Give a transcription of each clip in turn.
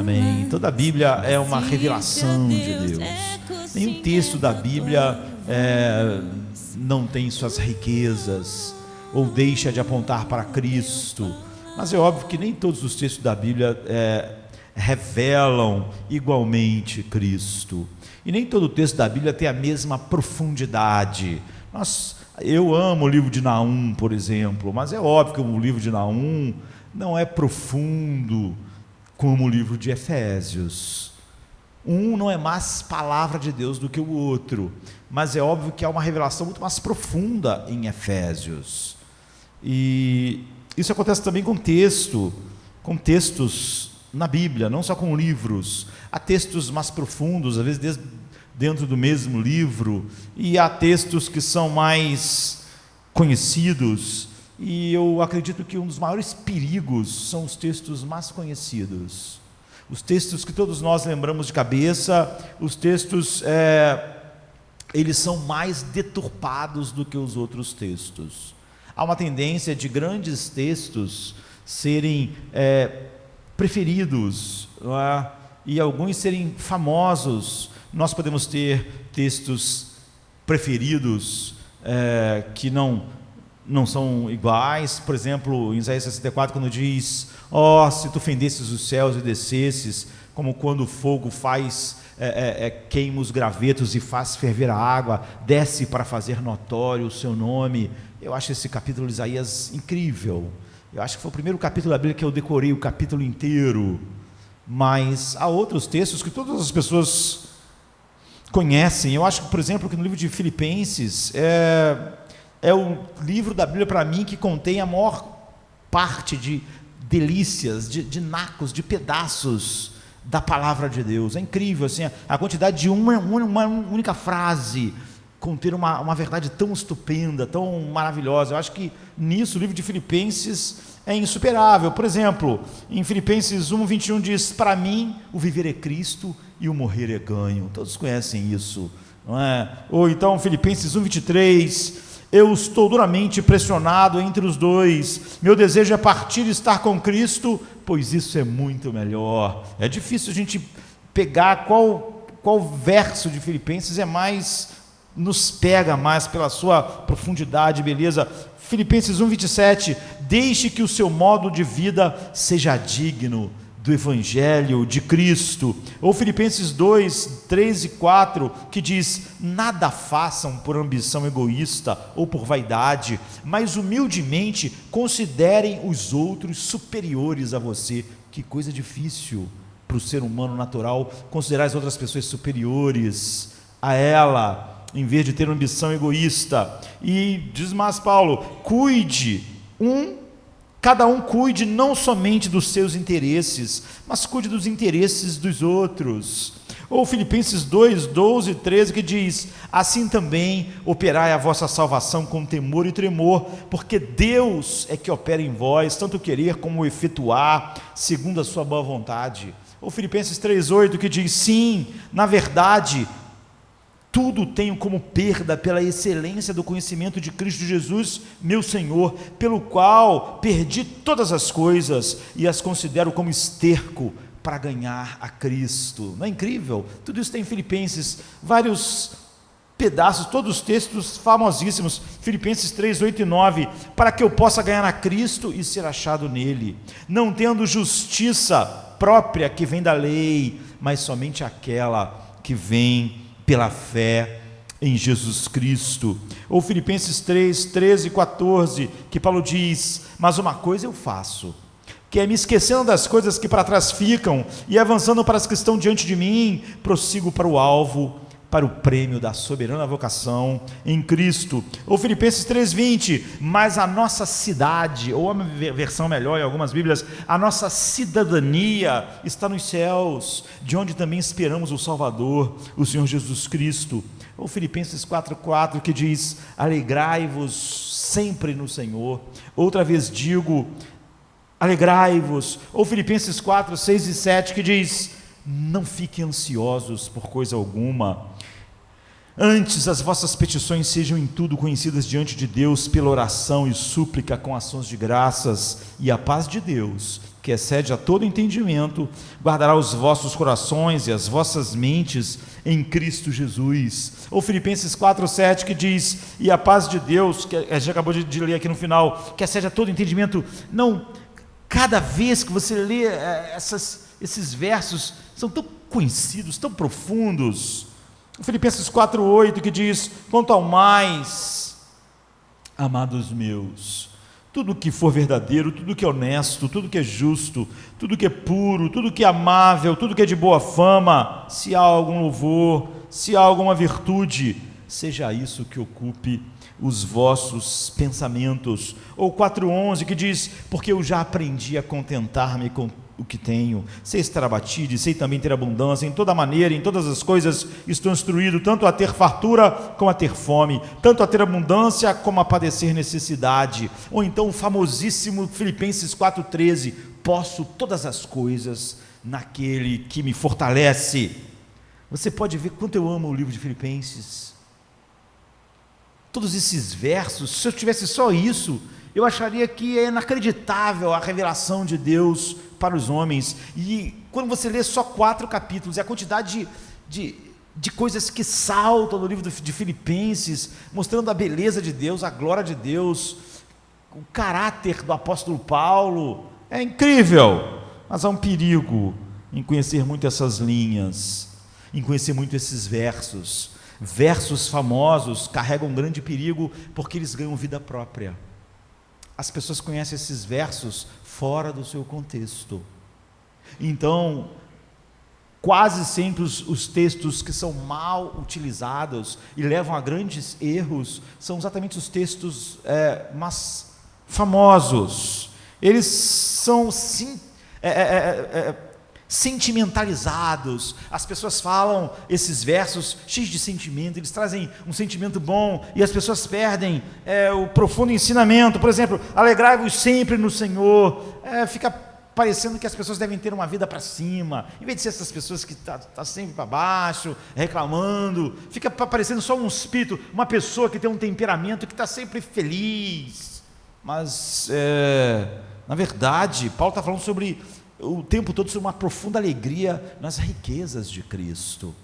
Amém. Toda a Bíblia é uma revelação de Deus. Nenhum texto da Bíblia não tem suas riquezas ou deixa de apontar para Cristo. Mas é óbvio que nem todos os textos da Bíblia revelam igualmente Cristo. E nem todo texto da Bíblia tem a mesma profundidade. Eu amo o livro de Naum, por exemplo, mas é óbvio que o livro de Naum não é profundo como o livro de Efésios. Um não é mais palavra de Deus do que o outro, mas é óbvio que há uma revelação muito mais profunda em Efésios. E isso acontece também com textos na Bíblia, não só com livros. Há textos mais profundos, às vezes dentro do mesmo livro, e há textos que são mais conhecidos, e eu acredito que um dos maiores perigos são os textos mais conhecidos, os textos que todos nós lembramos de cabeça. Os textos, eles são mais deturpados do que os outros textos. Há uma tendência de grandes textos serem preferidos, não é? E alguns serem famosos. Nós podemos ter textos preferidos que não são iguais. Por exemplo, em Isaías 64, quando diz: se tu fendesses os céus e descesses, como quando o fogo queima os gravetos e faz ferver a água, desce para fazer notório o seu nome. Eu acho esse capítulo de Isaías incrível. Eu acho que foi o primeiro capítulo da Bíblia que eu decorei o capítulo inteiro. Mas há outros textos que todas as pessoas conhecem. Eu acho que, por exemplo, que no livro de Filipenses é o livro da Bíblia, para mim, que contém a maior parte de delícias, de nacos, de pedaços da palavra de Deus. É incrível assim, a quantidade de uma única frase conter uma verdade tão estupenda, tão maravilhosa. Eu acho que nisso o livro de Filipenses é insuperável. Por exemplo, em Filipenses 1:21 diz: para mim o viver é Cristo e o morrer é ganho. Todos conhecem isso, não é? Ou então Filipenses 1:23: eu estou duramente pressionado entre os dois, meu desejo é partir e estar com Cristo, pois isso é muito melhor. É difícil a gente pegar qual verso de Filipenses nos pega mais pela sua profundidade e beleza. Filipenses 1:27: deixe que o seu modo de vida seja digno do Evangelho de Cristo. Ou Filipenses 2:3 e 4, que diz: nada façam por ambição egoísta ou por vaidade, mas humildemente considerem os outros superiores a você. Que coisa difícil para o ser humano natural, considerar as outras pessoas superiores a ela, em vez de ter uma ambição egoísta. E diz mais Paulo: cada um cuide não somente dos seus interesses, mas cuide dos interesses dos outros. Ou Filipenses 2:12 e 13, que diz: assim também operai a vossa salvação com temor e tremor, porque Deus é que opera em vós, tanto querer como efetuar, segundo a sua boa vontade. Ou Filipenses 3:8, que diz: sim, na verdade, tudo tenho como perda pela excelência do conhecimento de Cristo Jesus, meu Senhor, pelo qual perdi todas as coisas e as considero como esterco para ganhar a Cristo. Não é incrível? Tudo isso tem em Filipenses, vários pedaços, todos os textos famosíssimos. Filipenses 3:8 e 9: para que eu possa ganhar a Cristo e ser achado nele, não tendo justiça própria que vem da lei, mas somente aquela que vem pela fé em Jesus Cristo. Ou Filipenses 3:13 e 14, que Paulo diz: mas uma coisa eu faço, que é me esquecendo das coisas que para trás ficam e avançando para as que estão diante de mim, prossigo para o alvo, para o prêmio da soberana vocação em Cristo. Ou Filipenses 3:20: mas a nossa cidade, ou uma versão melhor em algumas Bíblias, a nossa cidadania está nos céus, de onde também esperamos o Salvador, o Senhor Jesus Cristo. Ou Filipenses 4:4, que diz: alegrai-vos sempre no Senhor. Outra vez digo: alegrai-vos. Ou Filipenses 4:6 e 7, que diz: não fiquem ansiosos por coisa alguma, antes as vossas petições sejam em tudo conhecidas diante de Deus pela oração e súplica com ações de graças, e a paz de Deus, que excede a todo entendimento, guardará os vossos corações e as vossas mentes em Cristo Jesus. Ou Filipenses 4:7, que diz: e a paz de Deus, que a gente acabou de ler aqui no final, que excede a todo entendimento. Não, cada vez que você lê esses versos, são tão conhecidos, tão profundos. Filipenses 4:8, que diz: quanto ao mais, amados meus, tudo que for verdadeiro, tudo que é honesto, tudo que é justo, tudo que é puro, tudo que é amável, tudo que é de boa fama, se há algum louvor, se há alguma virtude, seja isso que ocupe os vossos pensamentos. Ou 4:11, que diz: porque eu já aprendi a contentar-me com o que tenho, sei estar abatido e sei também ter abundância. Em toda maneira, em todas as coisas estou instruído, tanto a ter fartura como a ter fome, tanto a ter abundância como a padecer necessidade. Ou então o famosíssimo Filipenses 4:13, posso todas as coisas naquele que me fortalece. Você pode ver quanto eu amo o livro de Filipenses. Todos esses versos, se eu tivesse só isso, eu acharia que é inacreditável a revelação de Deus para os homens. E quando você lê só 4 capítulos, e a quantidade de coisas que saltam no livro de Filipenses, mostrando a beleza de Deus, a glória de Deus, o caráter do apóstolo Paulo, é incrível. Mas há um perigo em conhecer muito essas linhas, em conhecer muito esses versos. Versos famosos carregam um grande perigo, porque eles ganham vida própria. As pessoas conhecem esses versos fora do seu contexto. Então, quase sempre os textos que são mal utilizados e levam a grandes erros são exatamente os textos mais famosos. Eles são sentimentalizados. As pessoas falam esses versos cheios de sentimento, eles trazem um sentimento bom, e as pessoas perdem o profundo ensinamento. Por exemplo, alegrai-vos sempre no Senhor. Fica parecendo que as pessoas devem ter uma vida para cima, em vez de ser essas pessoas que tá sempre para baixo, reclamando. Fica parecendo só um espírito, uma pessoa que tem um temperamento que está sempre feliz. Mas na verdade, Paulo está falando o tempo todo sobre uma profunda alegria nas riquezas de Cristo.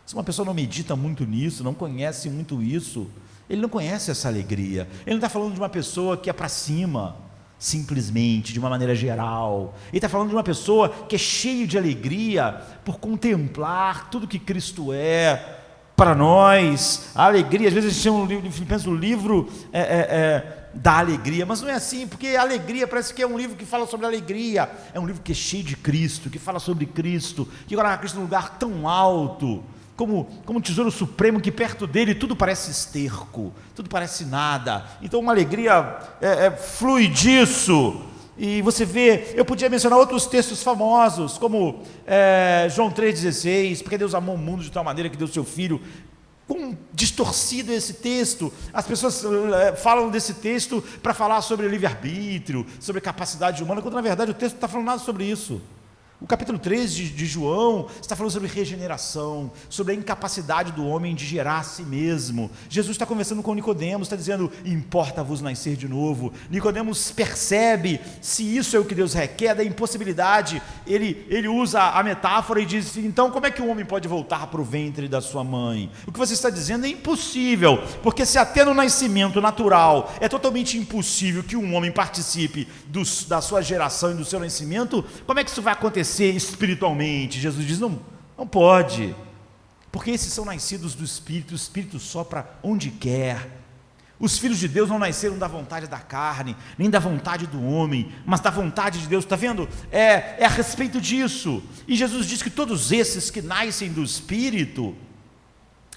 Se uma pessoa não medita muito nisso, não conhece muito isso, ele não conhece essa alegria. Ele não está falando de uma pessoa que é para cima, simplesmente, de uma maneira geral. Ele está falando de uma pessoa que é cheia de alegria por contemplar tudo que Cristo é para nós. A alegria, às vezes a gente chama o livro de Filipenses o livro da alegria, mas não é assim, porque a alegria parece que é um livro que fala sobre alegria. É um livro que é cheio de Cristo, que fala sobre Cristo, que coloca Cristo num lugar tão alto, como um tesouro supremo, que perto dele tudo parece esterco, tudo parece nada. Então uma alegria flui disso. E você vê, eu podia mencionar outros textos famosos, como João 3,16, porque Deus amou o mundo de tal maneira que deu seu Filho. Quão distorcido é esse texto. As pessoas falam desse texto para falar sobre livre-arbítrio, sobre capacidade humana, quando na verdade o texto não está falando nada sobre isso. O capítulo 3 de João está falando sobre regeneração, sobre a incapacidade do homem de gerar a si mesmo. Jesus está conversando com Nicodemos, está dizendo: importa-vos nascer de novo. Nicodemos percebe, se isso é o que Deus requer, da impossibilidade. Ele usa a metáfora e diz: então como é que um homem pode voltar para o ventre da sua mãe? O que você está dizendo é impossível, porque se até no nascimento natural é totalmente impossível que um homem participe da sua geração e do seu nascimento, como é que isso vai acontecer espiritualmente? Jesus diz: não pode, porque esses são nascidos do Espírito, o Espírito sopra onde quer. Os filhos de Deus não nasceram da vontade da carne, nem da vontade do homem, mas da vontade de Deus. Está vendo? É a respeito disso. E Jesus diz que todos esses que nascem do Espírito,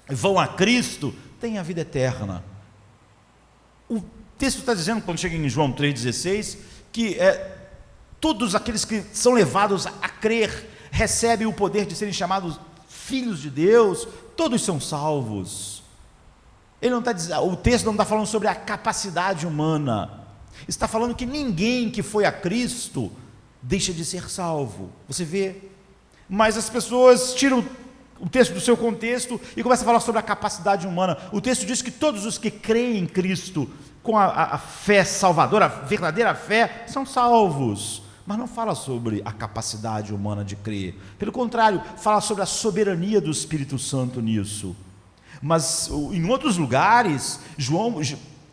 vão a Cristo, têm a vida eterna. O texto está dizendo, quando chega em João 3,16, que todos aqueles que são levados a crer, recebem o poder de serem chamados filhos de Deus, todos são salvos. Ele não está dizendo, o texto não está falando sobre a capacidade humana, está falando que ninguém que foi a Cristo deixa de ser salvo. Você vê? Mas as pessoas tiram o texto do seu contexto e começam a falar sobre a capacidade humana. O texto diz que todos os que creem em Cristo com a fé salvadora, a verdadeira fé, são salvos. mas não fala sobre a capacidade humana de crer. Pelo contrário, fala sobre a soberania do Espírito Santo nisso. Mas em outros lugares,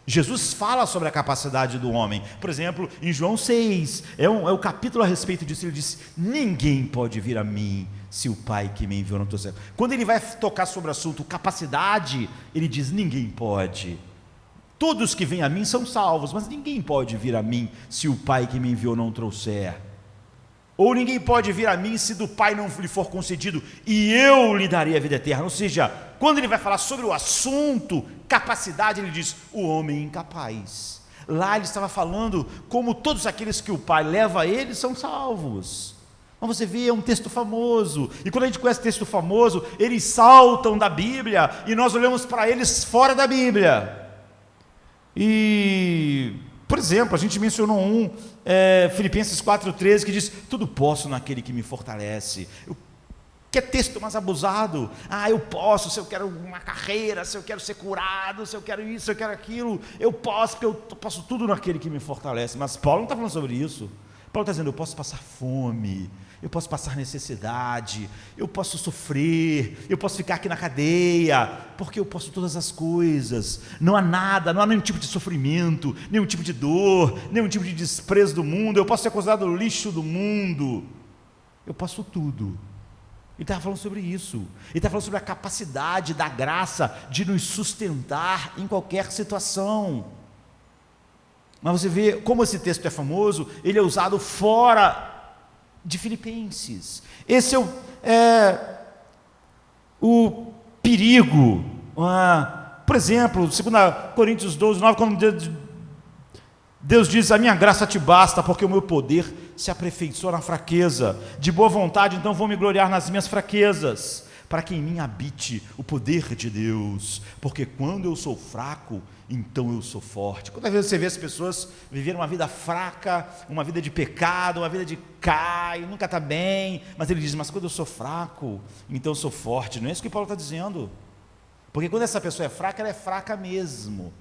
Jesus fala sobre a capacidade do homem. Por exemplo, em João 6, é o capítulo a respeito disso. Ele diz: ninguém pode vir a mim se o Pai que me enviou não trouxer. Quando ele vai tocar sobre o assunto capacidade, ele diz: ninguém pode. Todos que vêm a mim são salvos, mas ninguém pode vir a mim se o Pai que me enviou não trouxer. Ou ninguém pode vir a mim se do Pai não lhe for concedido, e eu lhe darei a vida eterna. Ou seja, quando ele vai falar sobre o assunto capacidade, ele diz: o homem incapaz. Lá ele estava falando como todos aqueles que o Pai leva a ele são salvos. Mas você vê, é um texto famoso, e quando a gente conhece texto famoso, eles saltam da Bíblia, e nós olhamos para eles fora da Bíblia. E, por exemplo, a gente mencionou Filipenses 4,13, que diz: tudo posso naquele que me fortalece. Que é texto mais abusado. Eu posso, se eu quero uma carreira, se eu quero ser curado, se eu quero isso, se eu quero aquilo, eu posso, porque eu posso tudo naquele que me fortalece. Mas Paulo não está falando sobre isso. Paulo está dizendo: eu posso passar fome, eu posso passar necessidade, eu posso sofrer, eu posso ficar aqui na cadeia, porque eu posso todas as coisas. Não há nada, não há nenhum tipo de sofrimento, nenhum tipo de dor, nenhum tipo de desprezo do mundo. Eu posso ser considerado o lixo do mundo, eu posso tudo. Ele estava falando sobre isso. Ele estava falando sobre a capacidade da graça de nos sustentar em qualquer situação. Mas você vê como esse texto é famoso. Ele é usado fora de Filipenses. Esse é o perigo. Por exemplo, 2 Coríntios 12, 9, quando Deus diz: a minha graça te basta, porque o meu poder se aperfeiçoa na fraqueza. De boa vontade, então, vou me gloriar nas minhas fraquezas, para que em mim habite o poder de Deus. Porque quando eu sou fraco, então eu sou forte. Quantas vezes você vê as pessoas viverem uma vida fraca, uma vida de pecado, uma vida de cai, nunca está bem, mas ele diz: mas quando eu sou fraco, então eu sou forte. Não é isso que Paulo está dizendo. Porque quando essa pessoa é fraca, ela é fraca mesmo.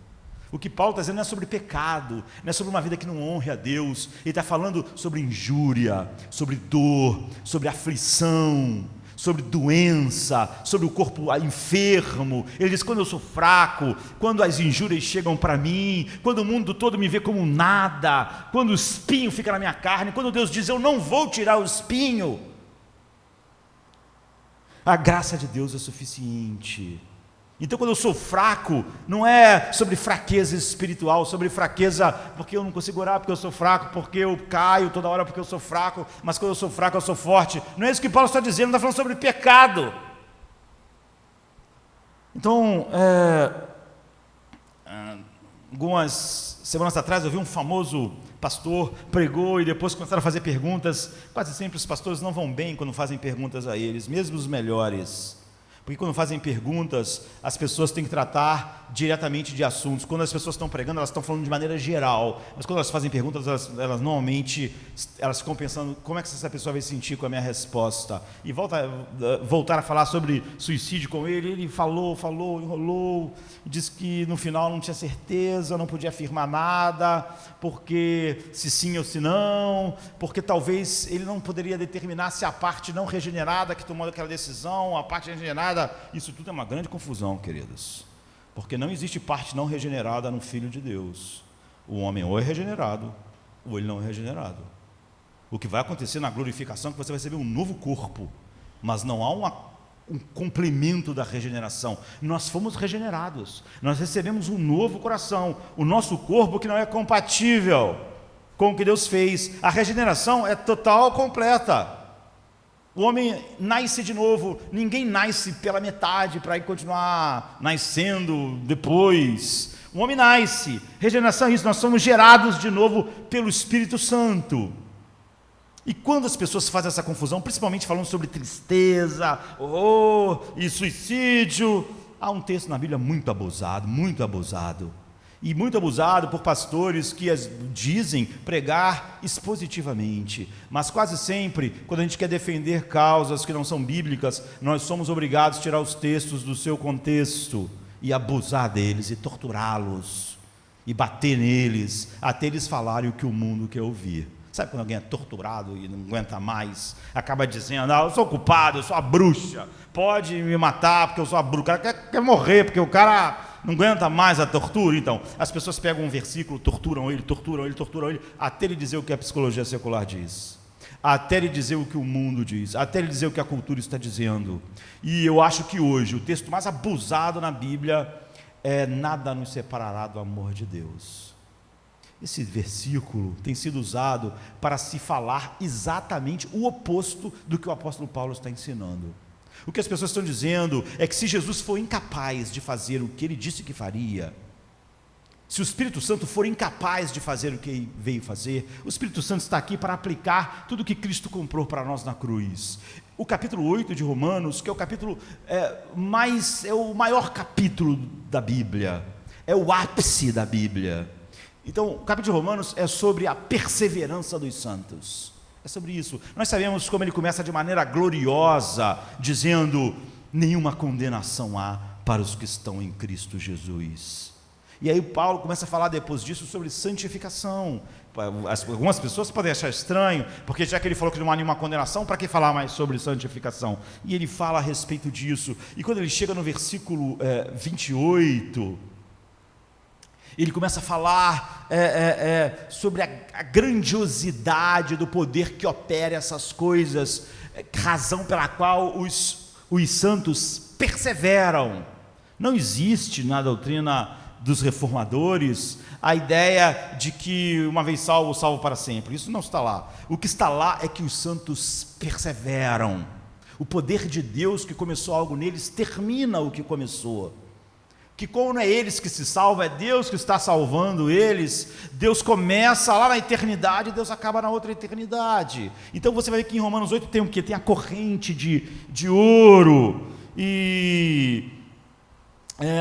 O que Paulo está dizendo não é sobre pecado, não é sobre uma vida que não honre a Deus. Ele está falando sobre injúria, sobre dor, sobre aflição, sobre doença, sobre o corpo enfermo. Ele diz: quando eu sou fraco, quando as injúrias chegam para mim, quando o mundo todo me vê como nada, quando o espinho fica na minha carne, quando Deus diz: eu não vou tirar o espinho, a graça de Deus é suficiente. Então, quando eu sou fraco, não é sobre fraqueza espiritual, sobre fraqueza porque eu não consigo orar, porque eu sou fraco, porque eu caio toda hora porque eu sou fraco, mas quando eu sou fraco eu sou forte. Não é isso que Paulo está dizendo, não está falando sobre pecado. Então, algumas semanas atrás eu vi um famoso pastor, pregou e depois começaram a fazer perguntas. Quase sempre os pastores não vão bem quando fazem perguntas a eles, mesmo os melhores. Porque quando fazem perguntas, as pessoas têm que tratar diretamente de assuntos. Quando as pessoas estão pregando, elas estão falando de maneira geral. Mas quando elas fazem perguntas, elas normalmente ficam pensando: como é que essa pessoa vai se sentir com a minha resposta? E voltar a falar sobre suicídio com ele falou, enrolou, disse que no final não tinha certeza, não podia afirmar nada, porque se sim ou se não, porque talvez ele não poderia determinar se a parte não regenerada que tomou aquela decisão, a parte regenerada. Isso tudo é uma grande confusão, queridos, porque não existe parte não regenerada no Filho de Deus. O homem ou é regenerado, ou ele não é regenerado. O que vai acontecer na glorificação é que você vai receber um novo corpo, mas não há um complemento da regeneração. Nós fomos regenerados, nós recebemos um novo coração, o nosso corpo que não é compatível com o que Deus fez. A regeneração é total, completa. O homem nasce de novo. Ninguém nasce pela metade para continuar nascendo depois. O homem nasce. Regeneração é isso, nós somos gerados de novo pelo Espírito Santo. E quando as pessoas fazem essa confusão, principalmente falando sobre tristeza, e suicídio, há um texto na Bíblia muito abusado, e muito abusado por pastores que dizem pregar expositivamente, mas quase sempre, quando a gente quer defender causas que não são bíblicas, nós somos obrigados a tirar os textos do seu contexto e abusar deles, e torturá-los, e bater neles, até eles falarem o que o mundo quer ouvir. Sabe quando alguém é torturado e não aguenta mais, acaba dizendo, eu sou culpado, eu sou a bruxa, pode me matar porque eu sou a bruxa, o cara quer morrer porque o cara não aguenta mais a tortura. Então, as pessoas pegam um versículo, torturam ele, até ele dizer o que a psicologia secular diz, até ele dizer o que o mundo diz, até ele dizer o que a cultura está dizendo. E eu acho que hoje o texto mais abusado na Bíblia é: nada nos separará do amor de Deus. Esse versículo tem sido usado para se falar exatamente o oposto do que o apóstolo Paulo está ensinando. O que as pessoas estão dizendo é que se Jesus for incapaz de fazer o que ele disse que faria, se o Espírito Santo for incapaz de fazer o que ele veio fazer, o Espírito Santo está aqui para aplicar tudo o que Cristo comprou para nós na cruz. O capítulo 8 de Romanos, que é o capítulo é o maior capítulo da Bíblia, é o ápice da Bíblia. Então, o capítulo de Romanos é sobre a perseverança dos santos. É sobre isso. Nós sabemos como ele começa de maneira gloriosa, dizendo: nenhuma condenação há para os que estão em Cristo Jesus. E aí Paulo começa a falar depois disso sobre santificação. Algumas pessoas podem achar estranho, porque já que ele falou que não há nenhuma condenação, para que falar mais sobre santificação? E ele fala a respeito disso. E quando ele chega no versículo 28... ele começa a falar sobre a grandiosidade do poder que opera essas coisas, razão pela qual os santos perseveram. Não existe na doutrina dos reformadores a ideia de que uma vez salvo, salvo para sempre. Isso não está lá. O que está lá é que os santos perseveram. O poder de Deus que começou algo neles termina o que começou. Que como não é eles que se salvam, é Deus que está salvando eles. Deus começa lá na eternidade e Deus acaba na outra eternidade. Então você vai ver que em Romanos 8 tem o quê? Tem a corrente de ouro. E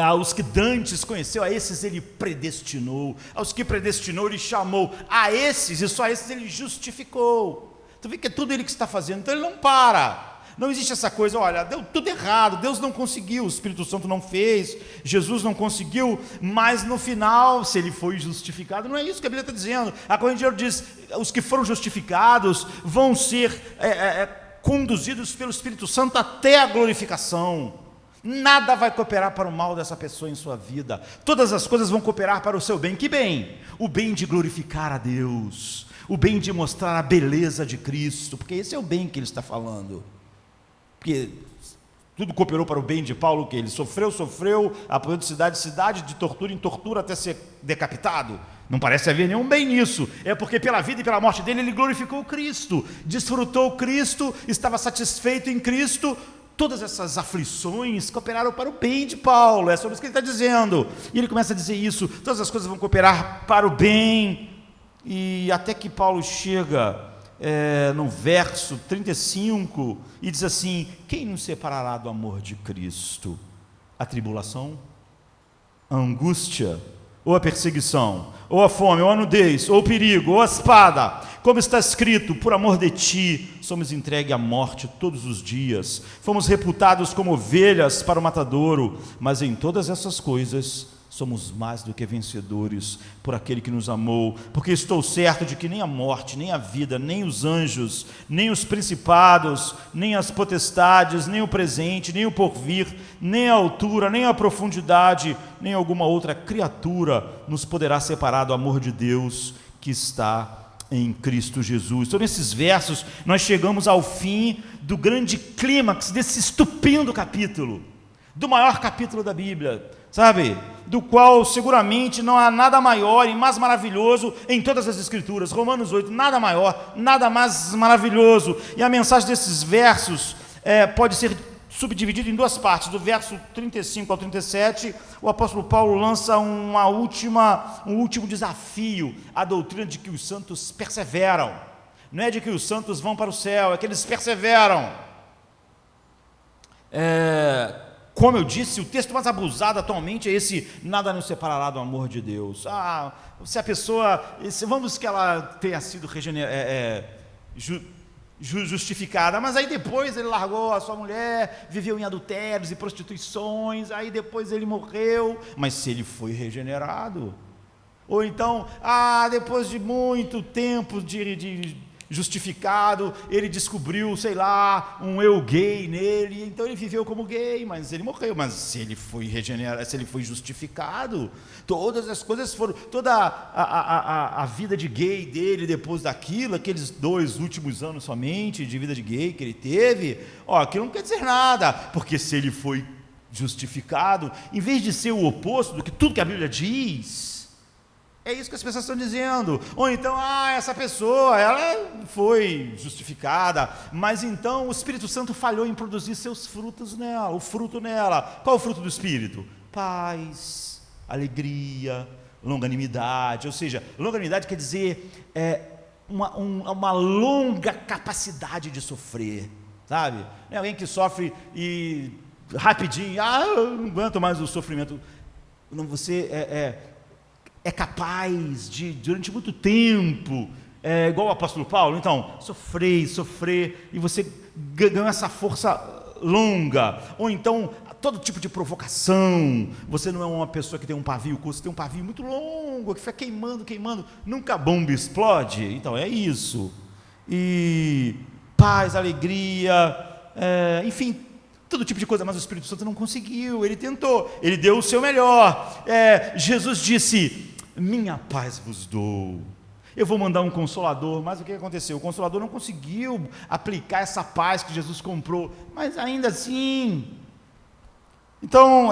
aos que dantes conheceu, a esses ele predestinou. Aos que predestinou ele chamou. A esses, e só a esses ele justificou. Tu vê que é tudo ele que está fazendo. Então ele não para. Não existe essa coisa, olha, deu tudo errado, Deus não conseguiu, o Espírito Santo não fez, Jesus não conseguiu, mas no final, se ele foi justificado, não é isso que a Bíblia está dizendo. A corrente de ouro diz: os que foram justificados vão ser conduzidos pelo Espírito Santo até a glorificação. Nada vai cooperar para o mal dessa pessoa em sua vida, todas as coisas vão cooperar para o seu bem. Que bem? O bem de glorificar a Deus, o bem de mostrar a beleza de Cristo, porque esse é o bem que ele está falando. Porque tudo cooperou para o bem de Paulo, que ele sofreu, apanhou de cidade em cidade, de tortura em tortura, até ser decapitado. Não parece haver nenhum bem nisso. É porque pela vida e pela morte dele, ele glorificou Cristo, desfrutou Cristo, estava satisfeito em Cristo. Todas essas aflições cooperaram para o bem de Paulo, é sobre isso que ele está dizendo. E ele começa a dizer isso: todas as coisas vão cooperar para o bem. E até que Paulo chega no verso 35 e diz assim: quem nos separará do amor de Cristo? A tribulação, a angústia, ou a perseguição, ou a fome, ou a nudez, ou o perigo, ou a espada? Como está escrito: por amor de ti somos entregues à morte todos os dias, fomos reputados como ovelhas para o matadouro, mas em todas essas coisas somos mais do que vencedores por aquele que nos amou, porque estou certo de que nem a morte, nem a vida, nem os anjos, nem os principados, nem as potestades, nem o presente, nem o porvir, nem a altura, nem a profundidade, nem alguma outra criatura nos poderá separar do amor de Deus que está em Cristo Jesus. Então, nesses versos, nós chegamos ao fim do grande clímax desse estupendo capítulo, do maior capítulo da Bíblia, sabe? Do qual seguramente não há nada maior e mais maravilhoso em todas as Escrituras. Romanos 8, nada maior, nada mais maravilhoso. E a mensagem desses versos pode ser subdividida em duas partes. Do verso 35 ao 37, o apóstolo Paulo lança um último desafio à doutrina de que os santos perseveram. Não é de que os santos vão para o céu, é que eles perseveram. Como eu disse, o texto mais abusado atualmente é esse: nada nos separará do amor de Deus. Se a pessoa, vamos que ela tenha sido justificada, mas aí depois ele largou a sua mulher, viveu em adultérios e prostituições, aí depois ele morreu. Mas se ele foi regenerado, Ou então, depois de muito tempo de justificado, ele descobriu, sei lá, um eu gay nele, então ele viveu como gay, mas ele morreu. Mas se ele foi regenerado, se ele foi justificado, todas as coisas foram, toda a vida de gay dele depois daquilo, aqueles 2 últimos anos somente de vida de gay que ele teve, aquilo não quer dizer nada, porque se ele foi justificado, em vez de ser o oposto do que tudo que a Bíblia diz, é isso que as pessoas estão dizendo. Ou então, essa pessoa, ela foi justificada, mas então o Espírito Santo falhou em produzir seus frutos nela, o fruto nela. Qual é o fruto do Espírito? Paz, alegria, longanimidade. Ou seja, longanimidade quer dizer uma longa capacidade de sofrer, sabe? É alguém que sofre e rapidinho, eu não aguento mais o sofrimento. Não, você é capaz de, durante muito tempo, igual o apóstolo Paulo, então, sofrer, e você ganhou essa força longa. Ou então, todo tipo de provocação, você não é uma pessoa que tem um pavio curto, você tem um pavio muito longo, que fica queimando, nunca a bomba explode. Então, é isso. E paz, alegria, enfim, todo tipo de coisa, mas o Espírito Santo não conseguiu, ele tentou, ele deu o seu melhor. Jesus disse: minha paz vos dou, eu vou mandar um consolador. Mas o que aconteceu? O consolador não conseguiu aplicar essa paz que Jesus comprou, mas ainda assim. Então,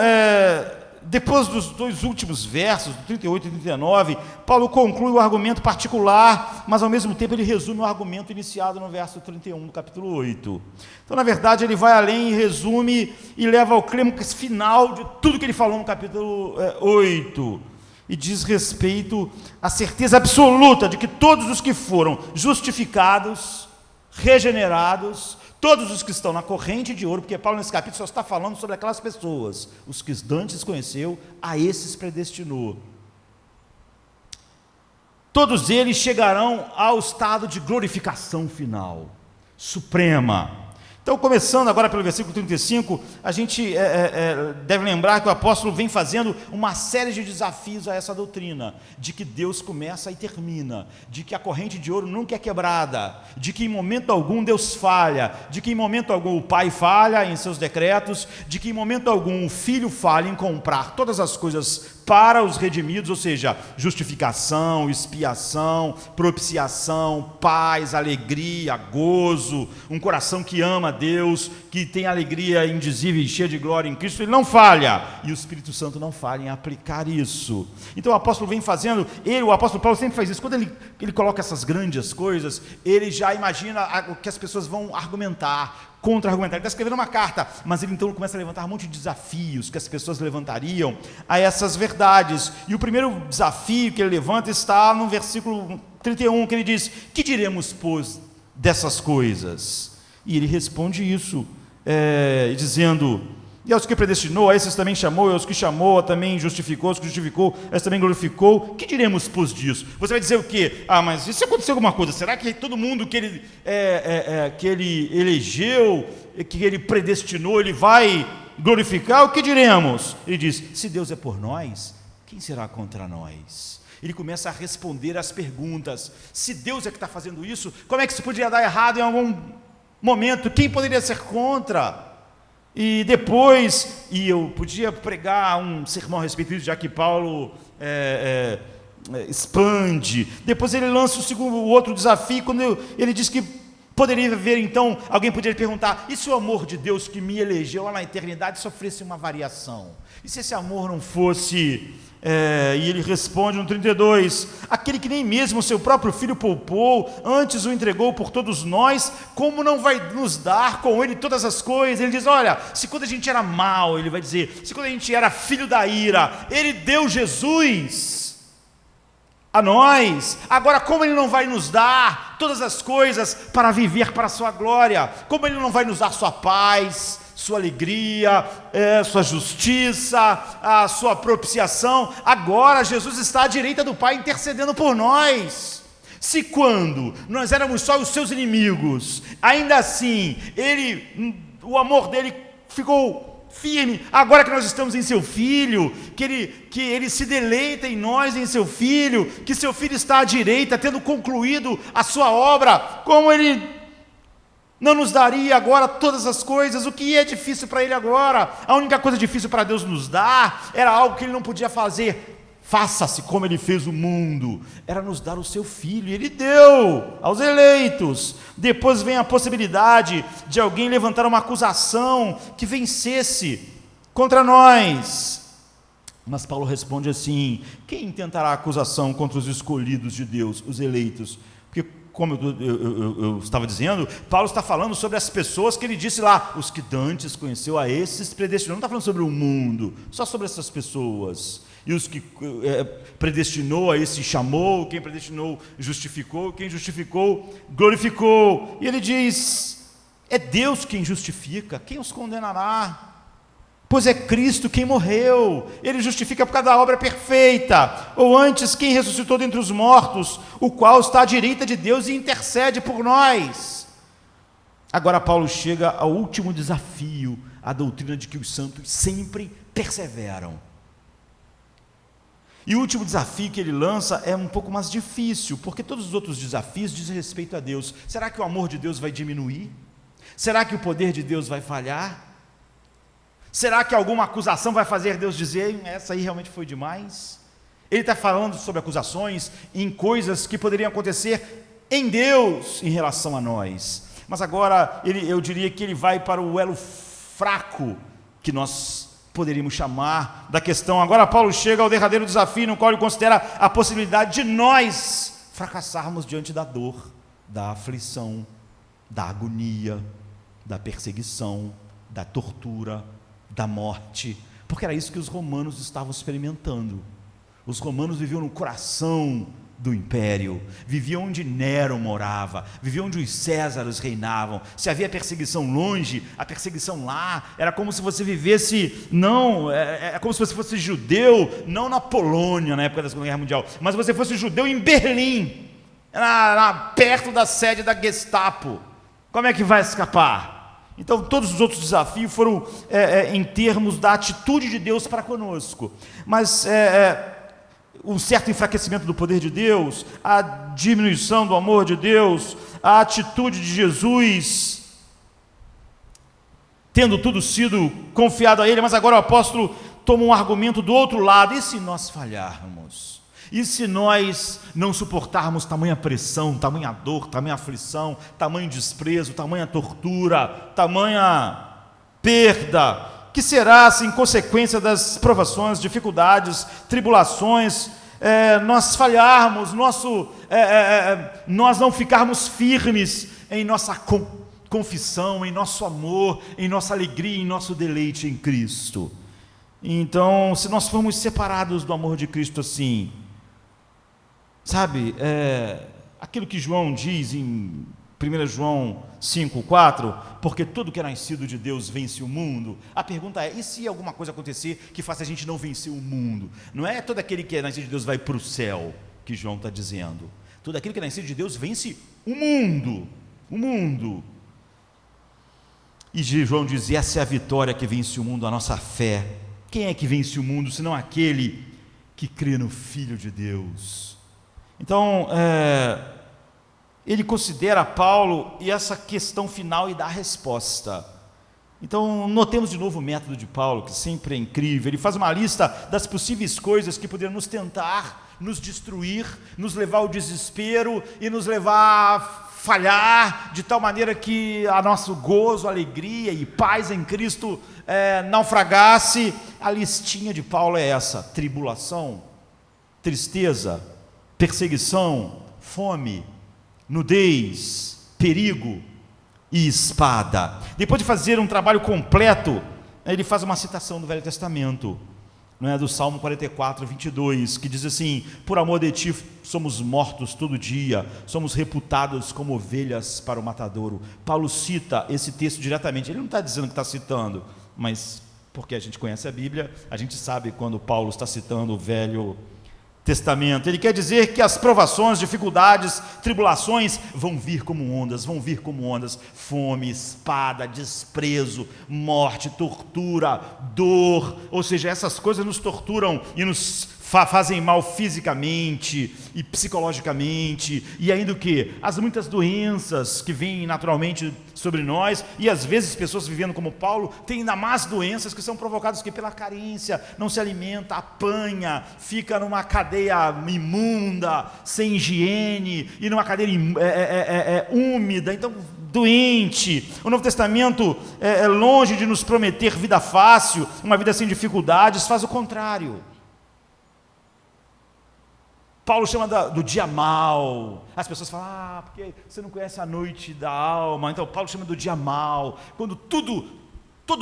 depois dos 2 últimos versos, do 38 e 39, Paulo conclui o argumento particular, mas ao mesmo tempo ele resume o argumento iniciado no verso 31 do capítulo 8. Então, na verdade, ele vai além e resume e leva ao clímax final de tudo que ele falou no capítulo 8, e diz respeito à certeza absoluta de que todos os que foram justificados, regenerados, todos os que estão na corrente de ouro, porque Paulo nesse capítulo só está falando sobre aquelas pessoas, os que dantes conheceu, a esses predestinou. Todos eles chegarão ao estado de glorificação final, suprema. Então, começando agora pelo versículo 35, a gente deve lembrar que o apóstolo vem fazendo uma série de desafios a essa doutrina, de que Deus começa e termina, de que a corrente de ouro nunca é quebrada, de que em momento algum Deus falha, de que em momento algum o Pai falha em seus decretos, de que em momento algum o Filho falha em comprar todas as coisas para os redimidos, ou seja, justificação, expiação, propiciação, paz, alegria, gozo, um coração que ama a Deus, que tem alegria indizível e cheia de glória em Cristo. Ele não falha, e o Espírito Santo não falha em aplicar isso. Então o apóstolo vem fazendo, o apóstolo Paulo sempre faz isso, quando ele coloca essas grandes coisas, ele já imagina o que as pessoas vão argumentar, contra-argumentar. Ele está escrevendo uma carta, mas ele então começa a levantar um monte de desafios que as pessoas levantariam a essas verdades. E o primeiro desafio que ele levanta está no versículo 31, que ele diz: que diremos, pois, dessas coisas? E ele responde isso, dizendo: e aos que predestinou, a esses também chamou, e aos que chamou, também justificou, aos que justificou, a esses também glorificou. Que diremos, pois, disso? Você vai dizer o quê? Mas e se acontecer alguma coisa? Será que todo mundo que ele elegeu, que ele predestinou, ele vai glorificar? O que diremos? Ele diz: se Deus é por nós, quem será contra nós? Ele começa a responder às perguntas. Se Deus é que está fazendo isso, como é que isso poderia dar errado em algum momento? Quem poderia ser contra? E depois, eu podia pregar um sermão a respeito disso, já que Paulo expande. Depois ele lança o outro desafio, quando ele diz que poderia haver, então, alguém poderia perguntar: e se o amor de Deus que me elegeu lá na eternidade sofresse uma variação? E se esse amor não fosse... e ele responde no 32, aquele que nem mesmo o seu próprio filho poupou, antes o entregou por todos nós, como não vai nos dar com ele todas as coisas? Ele diz: olha, se quando a gente era mau, ele vai dizer, se quando a gente era filho da ira, ele deu Jesus a nós, agora como ele não vai nos dar todas as coisas para viver para a sua glória? Como ele não vai nos dar sua paz, sua alegria, sua justiça, a sua propiciação? Agora Jesus está à direita do Pai intercedendo por nós. Se quando nós éramos só os seus inimigos, ainda assim o amor dele ficou firme, agora que nós estamos em seu Filho, que ele se deleita em nós, em seu Filho, que seu Filho está à direita, tendo concluído a sua obra, como ele não nos daria agora todas as coisas? O que é difícil para ele agora? A única coisa difícil para Deus nos dar era algo que ele não podia fazer. Faça-se como ele fez o mundo, era nos dar o seu Filho, e ele deu aos eleitos. Depois vem a possibilidade de alguém levantar uma acusação que vencesse contra nós. Mas Paulo responde assim: quem intentará acusação contra os escolhidos de Deus, os eleitos? Porque, como eu estava dizendo, Paulo está falando sobre as pessoas que ele disse lá, os que dantes conheceu a esses predestinou. Não está falando sobre o mundo, só sobre essas pessoas. E os que predestinou, a esse chamou, quem predestinou justificou, quem justificou glorificou. E ele diz: é Deus quem justifica, quem os condenará? Pois é Cristo quem morreu, ele justifica por causa da obra perfeita, ou antes, quem ressuscitou dentre os mortos, o qual está à direita de Deus e intercede por nós. Agora Paulo chega ao último desafio, a doutrina de que os santos sempre perseveram. E o último desafio que ele lança é um pouco mais difícil, porque todos os outros desafios dizem respeito a Deus. Será que o amor de Deus vai diminuir? Será que o poder de Deus vai falhar? Será que alguma acusação vai fazer Deus dizer, essa aí realmente foi demais? Ele está falando sobre acusações em coisas que poderiam acontecer em Deus em relação a nós. Mas agora eu diria que ele vai para o elo fraco que nós poderíamos chamar da questão. Agora Paulo chega ao derradeiro desafio, no qual ele considera a possibilidade de nós fracassarmos diante da dor, da aflição, da agonia, da perseguição, da tortura, da morte, porque era isso que os romanos estavam experimentando. Os romanos viviam no coração do império, viviam onde Nero morava, viviam onde os Césares reinavam. Se havia perseguição longe, a perseguição lá era como se você vivesse, é como se você fosse judeu, não na Polônia na época da Segunda Guerra Mundial, mas você fosse judeu em Berlim, perto da sede da Gestapo. Como é que vai escapar? Então todos os outros desafios foram em termos da atitude de Deus para conosco, mas um certo enfraquecimento do poder de Deus, a diminuição do amor de Deus, a atitude de Jesus, tendo tudo sido confiado a Ele. Mas agora o apóstolo toma um argumento do outro lado: e se nós falharmos? E se nós não suportarmos tamanha pressão, tamanha dor, tamanha aflição, tamanho desprezo, tamanha tortura, tamanha perda? Que será se em consequência das provações, dificuldades, tribulações, nós falharmos, nós não ficarmos firmes em nossa confissão, em nosso amor, em nossa alegria, em nosso deleite em Cristo? Então, se nós formos separados do amor de Cristo assim, sabe, aquilo que João diz em 1 João 5,4, porque tudo que é nascido de Deus vence o mundo. A pergunta é: e se alguma coisa acontecer que faça a gente não vencer o mundo? Não é todo aquele que é nascido de Deus vai para o céu, que João está dizendo. Todo aquele que é nascido de Deus vence o mundo. O mundo. E João diz: essa é a vitória que vence o mundo, a nossa fé. Quem é que vence o mundo, senão aquele que crê no Filho de Deus? Então, ele considera Paulo e essa questão final e dá a resposta. Então, notemos de novo o método de Paulo, que sempre é incrível. Ele faz uma lista das possíveis coisas que poderiam nos tentar, nos destruir, nos levar ao desespero e nos levar a falhar, de tal maneira que a nosso gozo, alegria e paz em Cristo naufragasse. A listinha de Paulo é essa: tribulação, tristeza, perseguição, fome, nudez, perigo e espada. Depois de fazer um trabalho completo, ele faz uma citação do Velho Testamento, do Salmo 44, 22, que diz assim: por amor de ti somos mortos todo dia, somos reputados como ovelhas para o matadouro. Paulo cita esse texto diretamente. Ele não está dizendo que está citando, mas porque a gente conhece a Bíblia, a gente sabe quando Paulo está citando o Velho Testamento. Ele quer dizer que as provações, dificuldades, tribulações vão vir como ondas, fome, espada, desprezo, morte, tortura, dor, ou seja, essas coisas nos torturam e nos fazem mal fisicamente e psicologicamente, e ainda o que? As muitas doenças que vêm naturalmente sobre nós, e às vezes pessoas vivendo como Paulo, têm ainda mais doenças que são provocadas pela carência, não se alimenta, apanha, fica numa cadeia imunda, sem higiene, e numa cadeia úmida, então doente. O Novo Testamento é longe de nos prometer vida fácil, uma vida sem dificuldades, faz o contrário. Paulo chama do dia mal. As pessoas falam, porque você não conhece a noite da alma. Então Paulo chama do dia mal, quando todo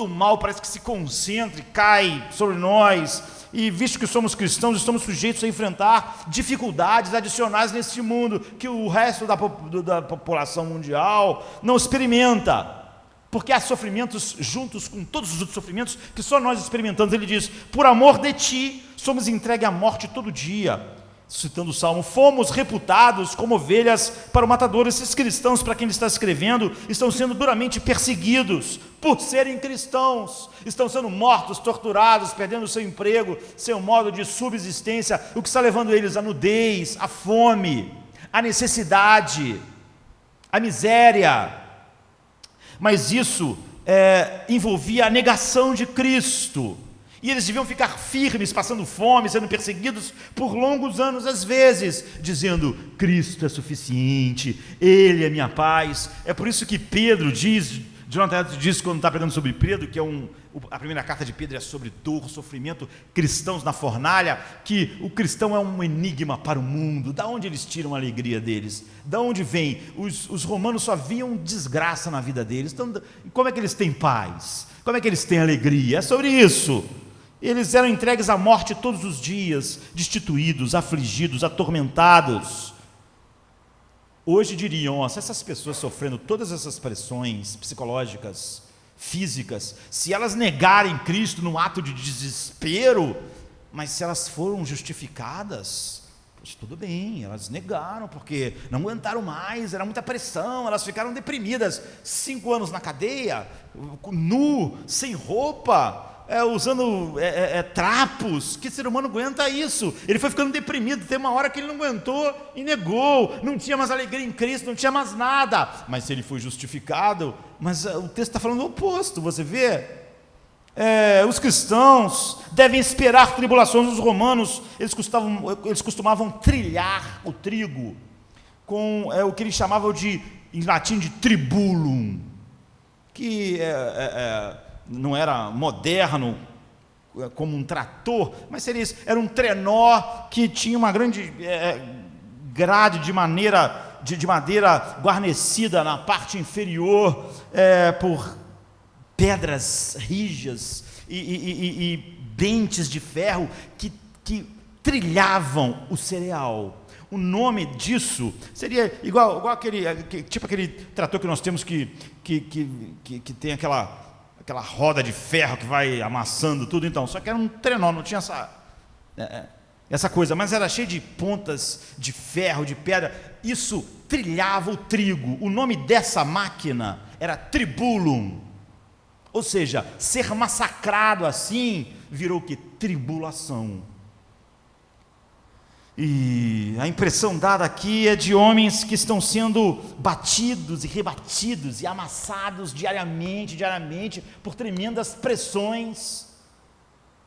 o mal parece que se concentra e cai sobre nós, e visto que somos cristãos, estamos sujeitos a enfrentar dificuldades adicionais nesse mundo, que o resto da população mundial não experimenta, porque há sofrimentos juntos com todos os outros sofrimentos, que só nós experimentamos. Ele diz, por amor de ti, somos entregues à morte todo dia. Citando o Salmo, fomos reputados como ovelhas para o matador. Esses cristãos, para quem ele está escrevendo, estão sendo duramente perseguidos por serem cristãos, estão sendo mortos, torturados, perdendo o seu emprego, seu modo de subsistência, o que está levando eles à nudez, à fome, à necessidade, à miséria. Mas isso envolvia a negação de Cristo. E eles deviam ficar firmes, passando fome, sendo perseguidos por longos anos, às vezes, dizendo, Cristo é suficiente, Ele é minha paz. É por isso que Pedro diz, Jonathan diz quando está pregando sobre Pedro, que a primeira carta de Pedro é sobre dor, sofrimento, cristãos na fornalha, que o cristão é um enigma para o mundo. Da onde eles tiram a alegria deles? Da onde vem? Os romanos só viam desgraça na vida deles. Então, como é que eles têm paz? Como é que eles têm alegria? É sobre isso. Eles eram entregues à morte todos os dias, destituídos, afligidos, atormentados. Hoje diriam, se essas pessoas sofrendo todas essas pressões psicológicas, físicas, se elas negarem Cristo num ato de desespero, mas se elas foram justificadas, pois tudo bem, elas negaram, porque não aguentaram mais, era muita pressão, elas ficaram deprimidas, 5 anos na cadeia, nu, sem roupa, usando trapos. Que ser humano aguenta isso? Ele foi ficando deprimido, tem uma hora que ele não aguentou e negou, não tinha mais alegria em Cristo, não tinha mais nada, mas se ele foi justificado, mas o texto está falando o oposto, você vê? Os cristãos devem esperar tribulações. Os romanos, eles costumavam trilhar o trigo com o que eles chamavam em latim de tribulum, que não era moderno como um trator, mas seria isso, era um trenó que tinha uma grande grade de madeira guarnecida na parte inferior por pedras rijas e dentes de ferro que trilhavam o cereal. O nome disso seria igual aquele trator que nós temos que tem aquela roda de ferro que vai amassando tudo. Então, só que era um trenó, não tinha essa coisa, mas era cheio de pontas de ferro, de pedra. Isso trilhava o trigo. O nome dessa máquina era tribulum, ou seja, ser massacrado assim virou o que? Tribulação. E a impressão dada aqui é de homens que estão sendo batidos e rebatidos e amassados diariamente por tremendas pressões.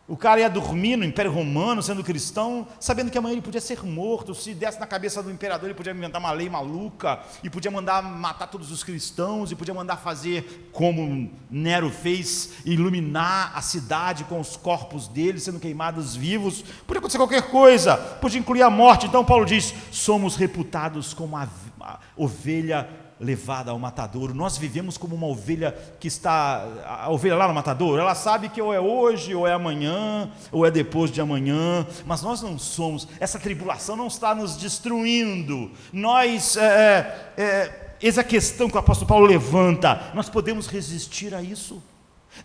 O cara ia dormir no Império Romano, sendo cristão, sabendo que amanhã ele podia ser morto. Se desse na cabeça do imperador, ele podia inventar uma lei maluca, e podia mandar matar todos os cristãos, e podia mandar fazer como Nero fez, iluminar a cidade com os corpos deles sendo queimados vivos. Podia acontecer qualquer coisa, podia incluir a morte. Então Paulo diz, somos reputados como a ovelha levada ao matadouro. Nós vivemos como uma ovelha a ovelha lá no matadouro, ela sabe que ou é hoje, ou é amanhã, ou é depois de amanhã, mas nós não somos. Essa tribulação não está nos destruindo. Nós, eis a questão que o apóstolo Paulo levanta, nós podemos resistir a isso,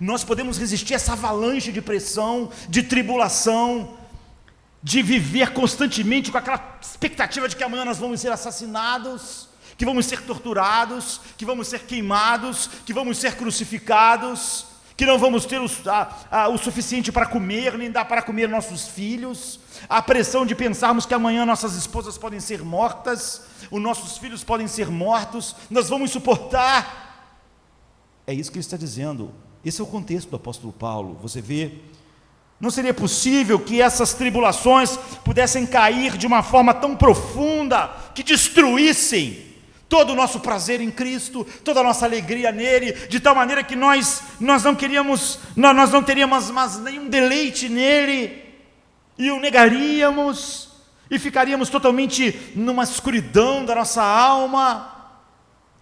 nós podemos resistir a essa avalanche de pressão, de tribulação, de viver constantemente com aquela expectativa de que amanhã nós vamos ser assassinados, que vamos ser torturados, que vamos ser queimados, que vamos ser crucificados, que não vamos ter o suficiente para comer, nem dar para comer nossos filhos, a pressão de pensarmos que amanhã nossas esposas podem ser mortas, os nossos filhos podem ser mortos, nós vamos suportar. É isso que ele está dizendo. Esse é o contexto do apóstolo Paulo. Você vê, não seria possível que essas tribulações pudessem cair de uma forma tão profunda que destruíssem todo o nosso prazer em Cristo, toda a nossa alegria nele, de tal maneira que nós não teríamos mais nenhum deleite nele, e o negaríamos, e ficaríamos totalmente numa escuridão da nossa alma,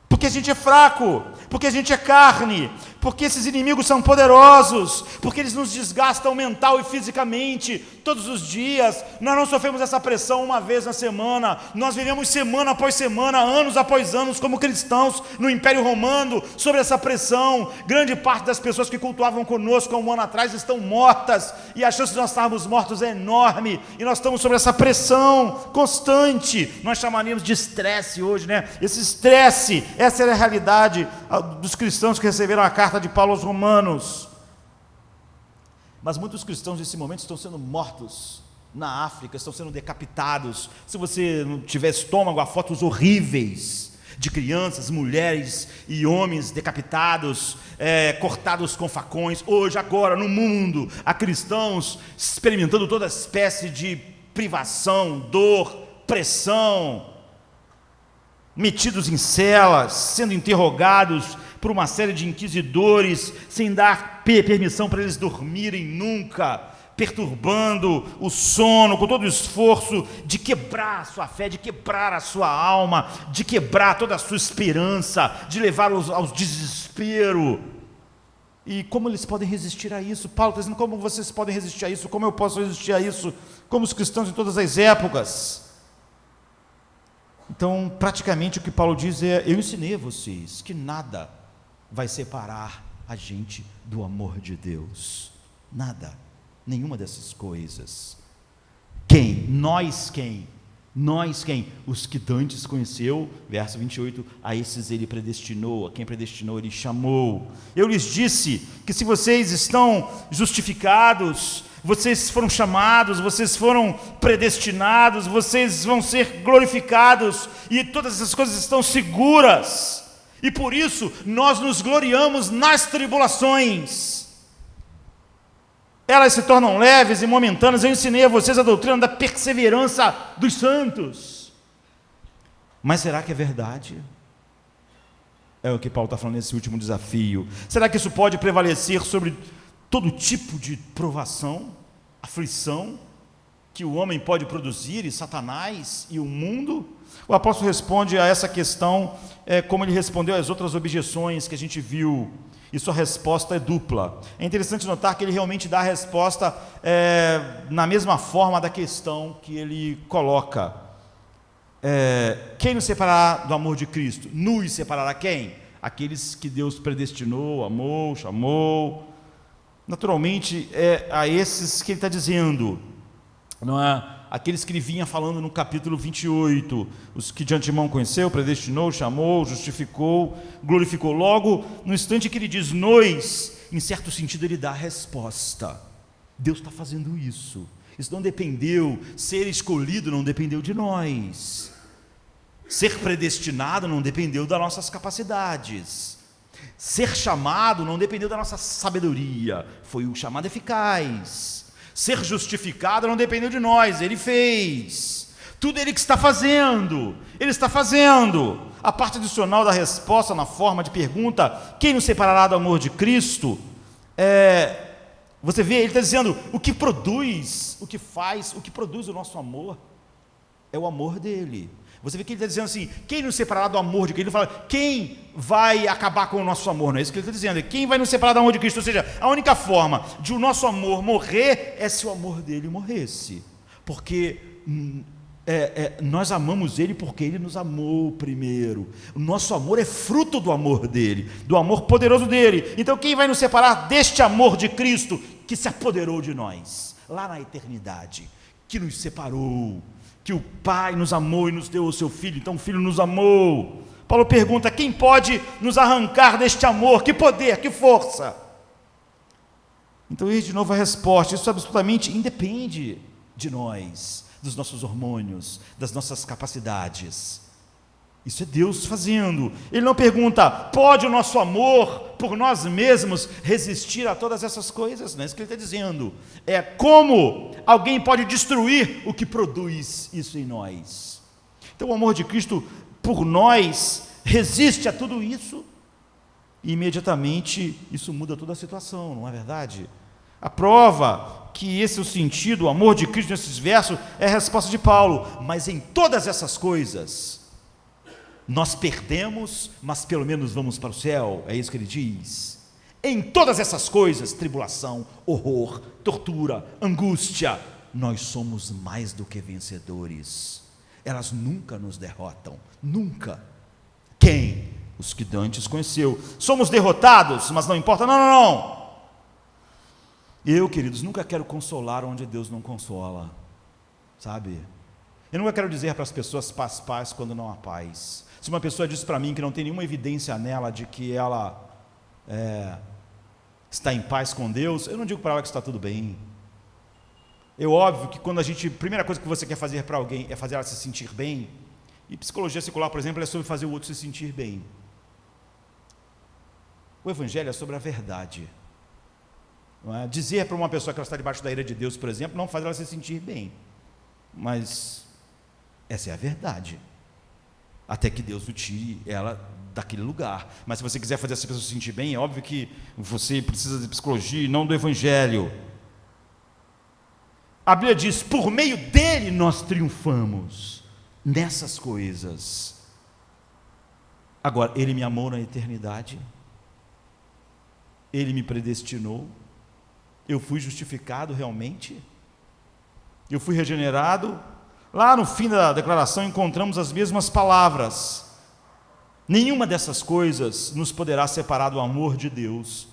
porque a gente é fraco, porque a gente é carne, porque esses inimigos são poderosos, porque eles nos desgastam mental e fisicamente, todos os dias. Nós não sofremos essa pressão uma vez na semana, nós vivemos semana após semana, anos após anos, como cristãos no Império Romano, sobre essa pressão. Grande parte das pessoas que cultuavam conosco há um ano atrás estão mortas, e a chance de nós estarmos mortos é enorme, e nós estamos sobre essa pressão constante. Nós chamaríamos de estresse hoje, né? Esse estresse, essa é a realidade dos cristãos que receberam a carta de Paulo aos Romanos. Mas muitos cristãos nesse momento estão sendo mortos na África, estão sendo decapitados. Se você não tiver estômago, há fotos horríveis de crianças, mulheres e homens decapitados, cortados com facões. Hoje, agora, no mundo, há cristãos experimentando toda espécie de privação, dor, pressão, metidos em celas, sendo interrogados por uma série de inquisidores, sem dar permissão para eles dormirem nunca, perturbando o sono, com todo o esforço de quebrar a sua fé, de quebrar a sua alma, de quebrar toda a sua esperança, de levá-los ao desespero. E como eles podem resistir a isso? Paulo está dizendo: como vocês podem resistir a isso? Como eu posso resistir a isso? Como os cristãos em todas as épocas. Então, praticamente o que Paulo diz é: eu ensinei a vocês que nada vai separar a gente do amor de Deus. Nada, nenhuma dessas coisas. Quem? Nós quem? Nós quem? Os que dantes conheceu, verso 28, a esses ele predestinou, a quem predestinou ele chamou. Eu lhes disse que se vocês estão justificados, vocês foram chamados, vocês foram predestinados, vocês vão ser glorificados, e todas essas coisas estão seguras, e por isso nós nos gloriamos nas tribulações. Elas se tornam leves e momentâneas. Eu ensinei a vocês a doutrina da perseverança dos santos. Mas será que é verdade? É o que Paulo está falando nesse último desafio. Será que isso pode prevalecer sobre todo tipo de provação, aflição que o homem pode produzir, e Satanás e o mundo? O apóstolo responde a essa questão como ele respondeu às outras objeções que a gente viu, e sua resposta é dupla. É interessante notar que ele realmente dá a resposta na mesma forma da questão que ele coloca. Quem nos separará do amor de Cristo? Nos separará quem? Aqueles que Deus predestinou, amou, chamou. Naturalmente, é a esses que ele está dizendo, não é? Aqueles que ele vinha falando no capítulo 28, os que de antemão conheceu, predestinou, chamou, justificou, glorificou. Logo, no instante que ele diz nós, em certo sentido ele dá a resposta. Deus está fazendo isso. Isso não dependeu, ser escolhido não dependeu de nós. Ser predestinado não dependeu das nossas capacidades. Ser chamado não dependeu da nossa sabedoria, foi o chamado eficaz. Ser justificado não dependeu de nós, ele fez. Tudo ele que está fazendo, ele está fazendo. A parte adicional da resposta na forma de pergunta, quem nos separará do amor de Cristo? Você vê, ele está dizendo, o que produz, o que faz, o que produz o nosso amor, é o amor dele. Você vê que ele está dizendo assim, quem nos separará do amor de Cristo? Ele fala, quem vai acabar com o nosso amor? Não é isso que ele está dizendo, quem vai nos separar do amor de Cristo? Ou seja, a única forma de o nosso amor morrer é se o amor dele morresse, porque nós amamos ele porque ele nos amou primeiro. O nosso amor é fruto do amor dele, do amor poderoso dele. Então quem vai nos separar deste amor de Cristo que se apoderou de nós, lá na eternidade? que nos separou, que o Pai nos amou e nos deu o seu Filho, então o Filho nos amou. Paulo pergunta: quem pode nos arrancar deste amor? Que poder, que força? Então, eis de novo a resposta: isso absolutamente independe de nós, dos nossos hormônios, das nossas capacidades. Isso é Deus fazendo. Ele não pergunta: pode o nosso amor por nós mesmos resistir a todas essas coisas? Não é isso que ele está dizendo. É como alguém pode destruir o que produz isso em nós. Então o amor de Cristo por nós resiste a tudo isso, e imediatamente isso muda toda a situação, não é verdade? A prova que esse é o sentido, o amor de Cristo nesses versos, é a resposta de Paulo: mas em todas essas coisas nós perdemos, mas pelo menos vamos para o céu. É isso que ele diz. Em todas essas coisas, tribulação, horror, tortura, angústia, nós somos mais do que vencedores. Elas nunca nos derrotam, nunca. Quem? Os que dantes conheceu. Somos derrotados, mas não importa. Não. Eu, queridos, nunca quero consolar onde Deus não consola, sabe? Eu nunca quero dizer para as pessoas paz quando não há paz. Se uma pessoa diz para mim que não tem nenhuma evidência nela de que ela está em paz com Deus, eu não digo para ela que está tudo bem. É óbvio que quando a primeira coisa que você quer fazer para alguém é fazer ela se sentir bem, e psicologia secular, por exemplo, é sobre fazer o outro se sentir bem. O Evangelho é sobre a verdade. Não é? Dizer para uma pessoa que ela está debaixo da ira de Deus, por exemplo, não faz ela se sentir bem, mas essa é a verdade, até que Deus o tire ela daquele lugar. Mas se você quiser fazer essa pessoa se sentir bem, é óbvio que você precisa de psicologia e não do Evangelho. A Bíblia diz: por meio dele nós triunfamos nessas coisas. Agora, ele me amou na eternidade, ele me predestinou, eu fui justificado realmente, eu fui regenerado. Lá no fim da declaração encontramos as mesmas palavras: nenhuma dessas coisas nos poderá separar do amor de Deus.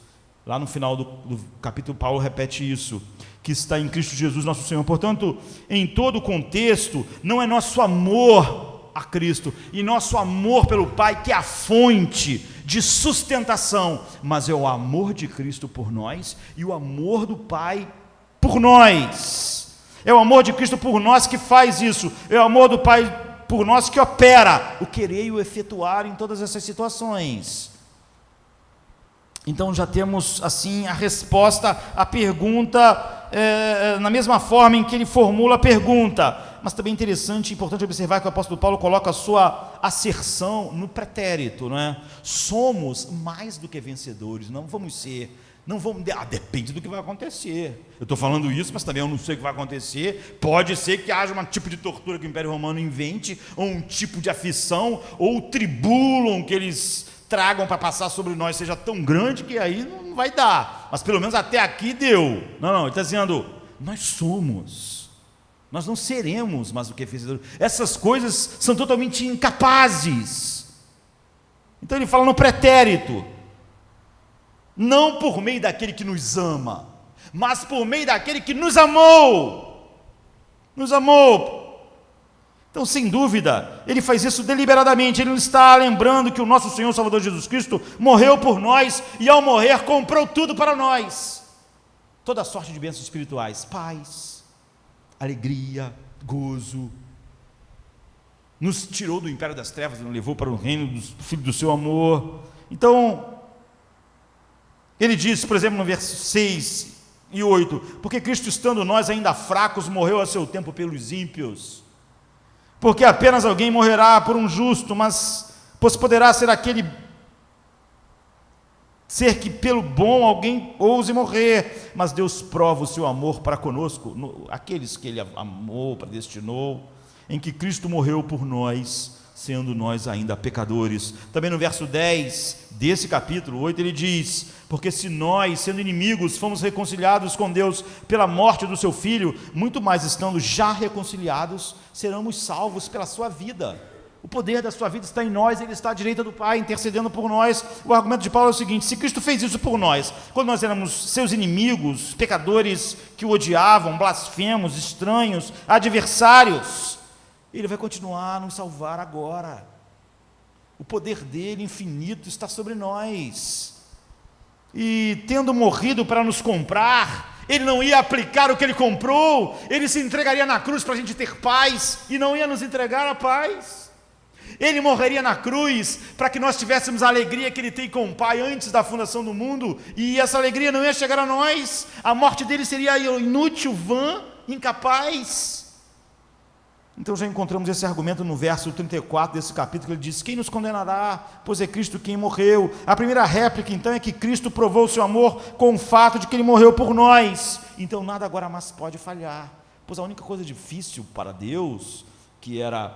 Lá no final do capítulo, Paulo repete isso, que está em Cristo Jesus nosso Senhor. Portanto, em todo o contexto, não é nosso amor a Cristo e nosso amor pelo Pai que é a fonte de sustentação, mas é o amor de Cristo por nós e o amor do Pai por nós. É o amor de Cristo por nós que faz isso, é o amor do Pai por nós que opera o querer e o efetuar em todas essas situações. Então já temos assim a resposta à pergunta, na mesma forma em que ele formula a pergunta. Mas também é interessante e importante observar que o apóstolo Paulo coloca a sua asserção no pretérito, não é? Somos mais do que vencedores, não vamos ser. Não vamos, depende do que vai acontecer. Eu estou falando isso, mas também eu não sei o que vai acontecer. Pode ser que haja um tipo de tortura que o Império Romano invente, ou um tipo de aflição, ou o tribulum que eles tragam para passar sobre nós seja tão grande que aí não vai dar. Mas pelo menos até aqui deu. Não, ele está dizendo: nós somos. Nós não seremos mais do que vencedores. Essas coisas são totalmente incapazes. Então ele fala no pretérito: não por meio daquele que nos ama, mas por meio daquele que nos amou. Nos amou. Então, sem dúvida, ele faz isso deliberadamente. Ele não está lembrando que o nosso Senhor Salvador Jesus Cristo morreu por nós e ao morrer comprou tudo para nós. Toda sorte de bênçãos espirituais, paz, alegria, gozo. Nos tirou do império das trevas e nos levou para o reino do Filho do seu amor. Então, ele diz, por exemplo, no verso 6 e 8: porque Cristo, estando nós ainda fracos, morreu a seu tempo pelos ímpios. Porque apenas alguém morrerá por um justo, mas pois poderá ser aquele ser que pelo bom alguém ouse morrer. Mas Deus prova o seu amor para conosco, aqueles que ele amou, predestinou, em que Cristo morreu por nós, sendo nós ainda pecadores. Também no verso 10 desse capítulo 8 ele diz: porque se nós, sendo inimigos, fomos reconciliados com Deus pela morte do seu Filho, muito mais estando já reconciliados, seremos salvos pela sua vida. O poder da sua vida está em nós, Ele está à direita do Pai, intercedendo por nós. O argumento de Paulo é o seguinte: se Cristo fez isso por nós, quando nós éramos seus inimigos, pecadores que o odiavam, blasfemos, estranhos, adversários, Ele vai continuar a nos salvar agora. O poder dele infinito está sobre nós. E tendo morrido para nos comprar, Ele não ia aplicar o que Ele comprou, Ele se entregaria na cruz para a gente ter paz, e não ia nos entregar a paz. Ele morreria na cruz para que nós tivéssemos a alegria que Ele tem com o Pai antes da fundação do mundo, e essa alegria não ia chegar a nós. A morte dele seria inútil, vã, incapaz. Então já encontramos esse argumento no verso 34 desse capítulo. Ele diz: quem nos condenará? Pois é Cristo quem morreu. A primeira réplica então é que Cristo provou o seu amor com o fato de que Ele morreu por nós. Então nada agora mais pode falhar, pois a única coisa difícil para Deus, que era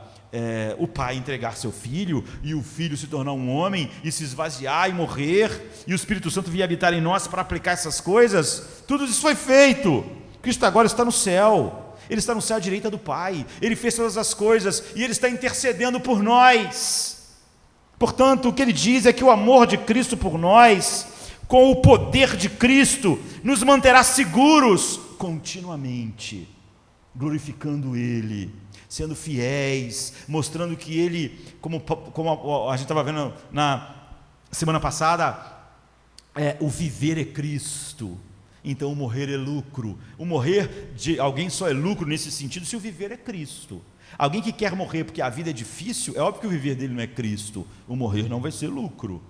o Pai entregar seu Filho, e o Filho se tornar um homem, e se esvaziar e morrer, e o Espírito Santo vir habitar em nós para aplicar essas coisas, tudo isso foi feito. Cristo agora está no céu. Ele está no céu à direita do Pai, Ele fez todas as coisas, e Ele está intercedendo por nós. Portanto, o que Ele diz é que o amor de Cristo por nós, com o poder de Cristo, nos manterá seguros continuamente, glorificando Ele, sendo fiéis, mostrando que Ele, como a gente estava vendo na semana passada, o viver é Cristo. Então o morrer é lucro. O morrer de alguém só é lucro nesse sentido se o viver é Cristo. Alguém que quer morrer porque a vida é difícil, é óbvio que o viver dele não é Cristo. O morrer não vai ser lucro.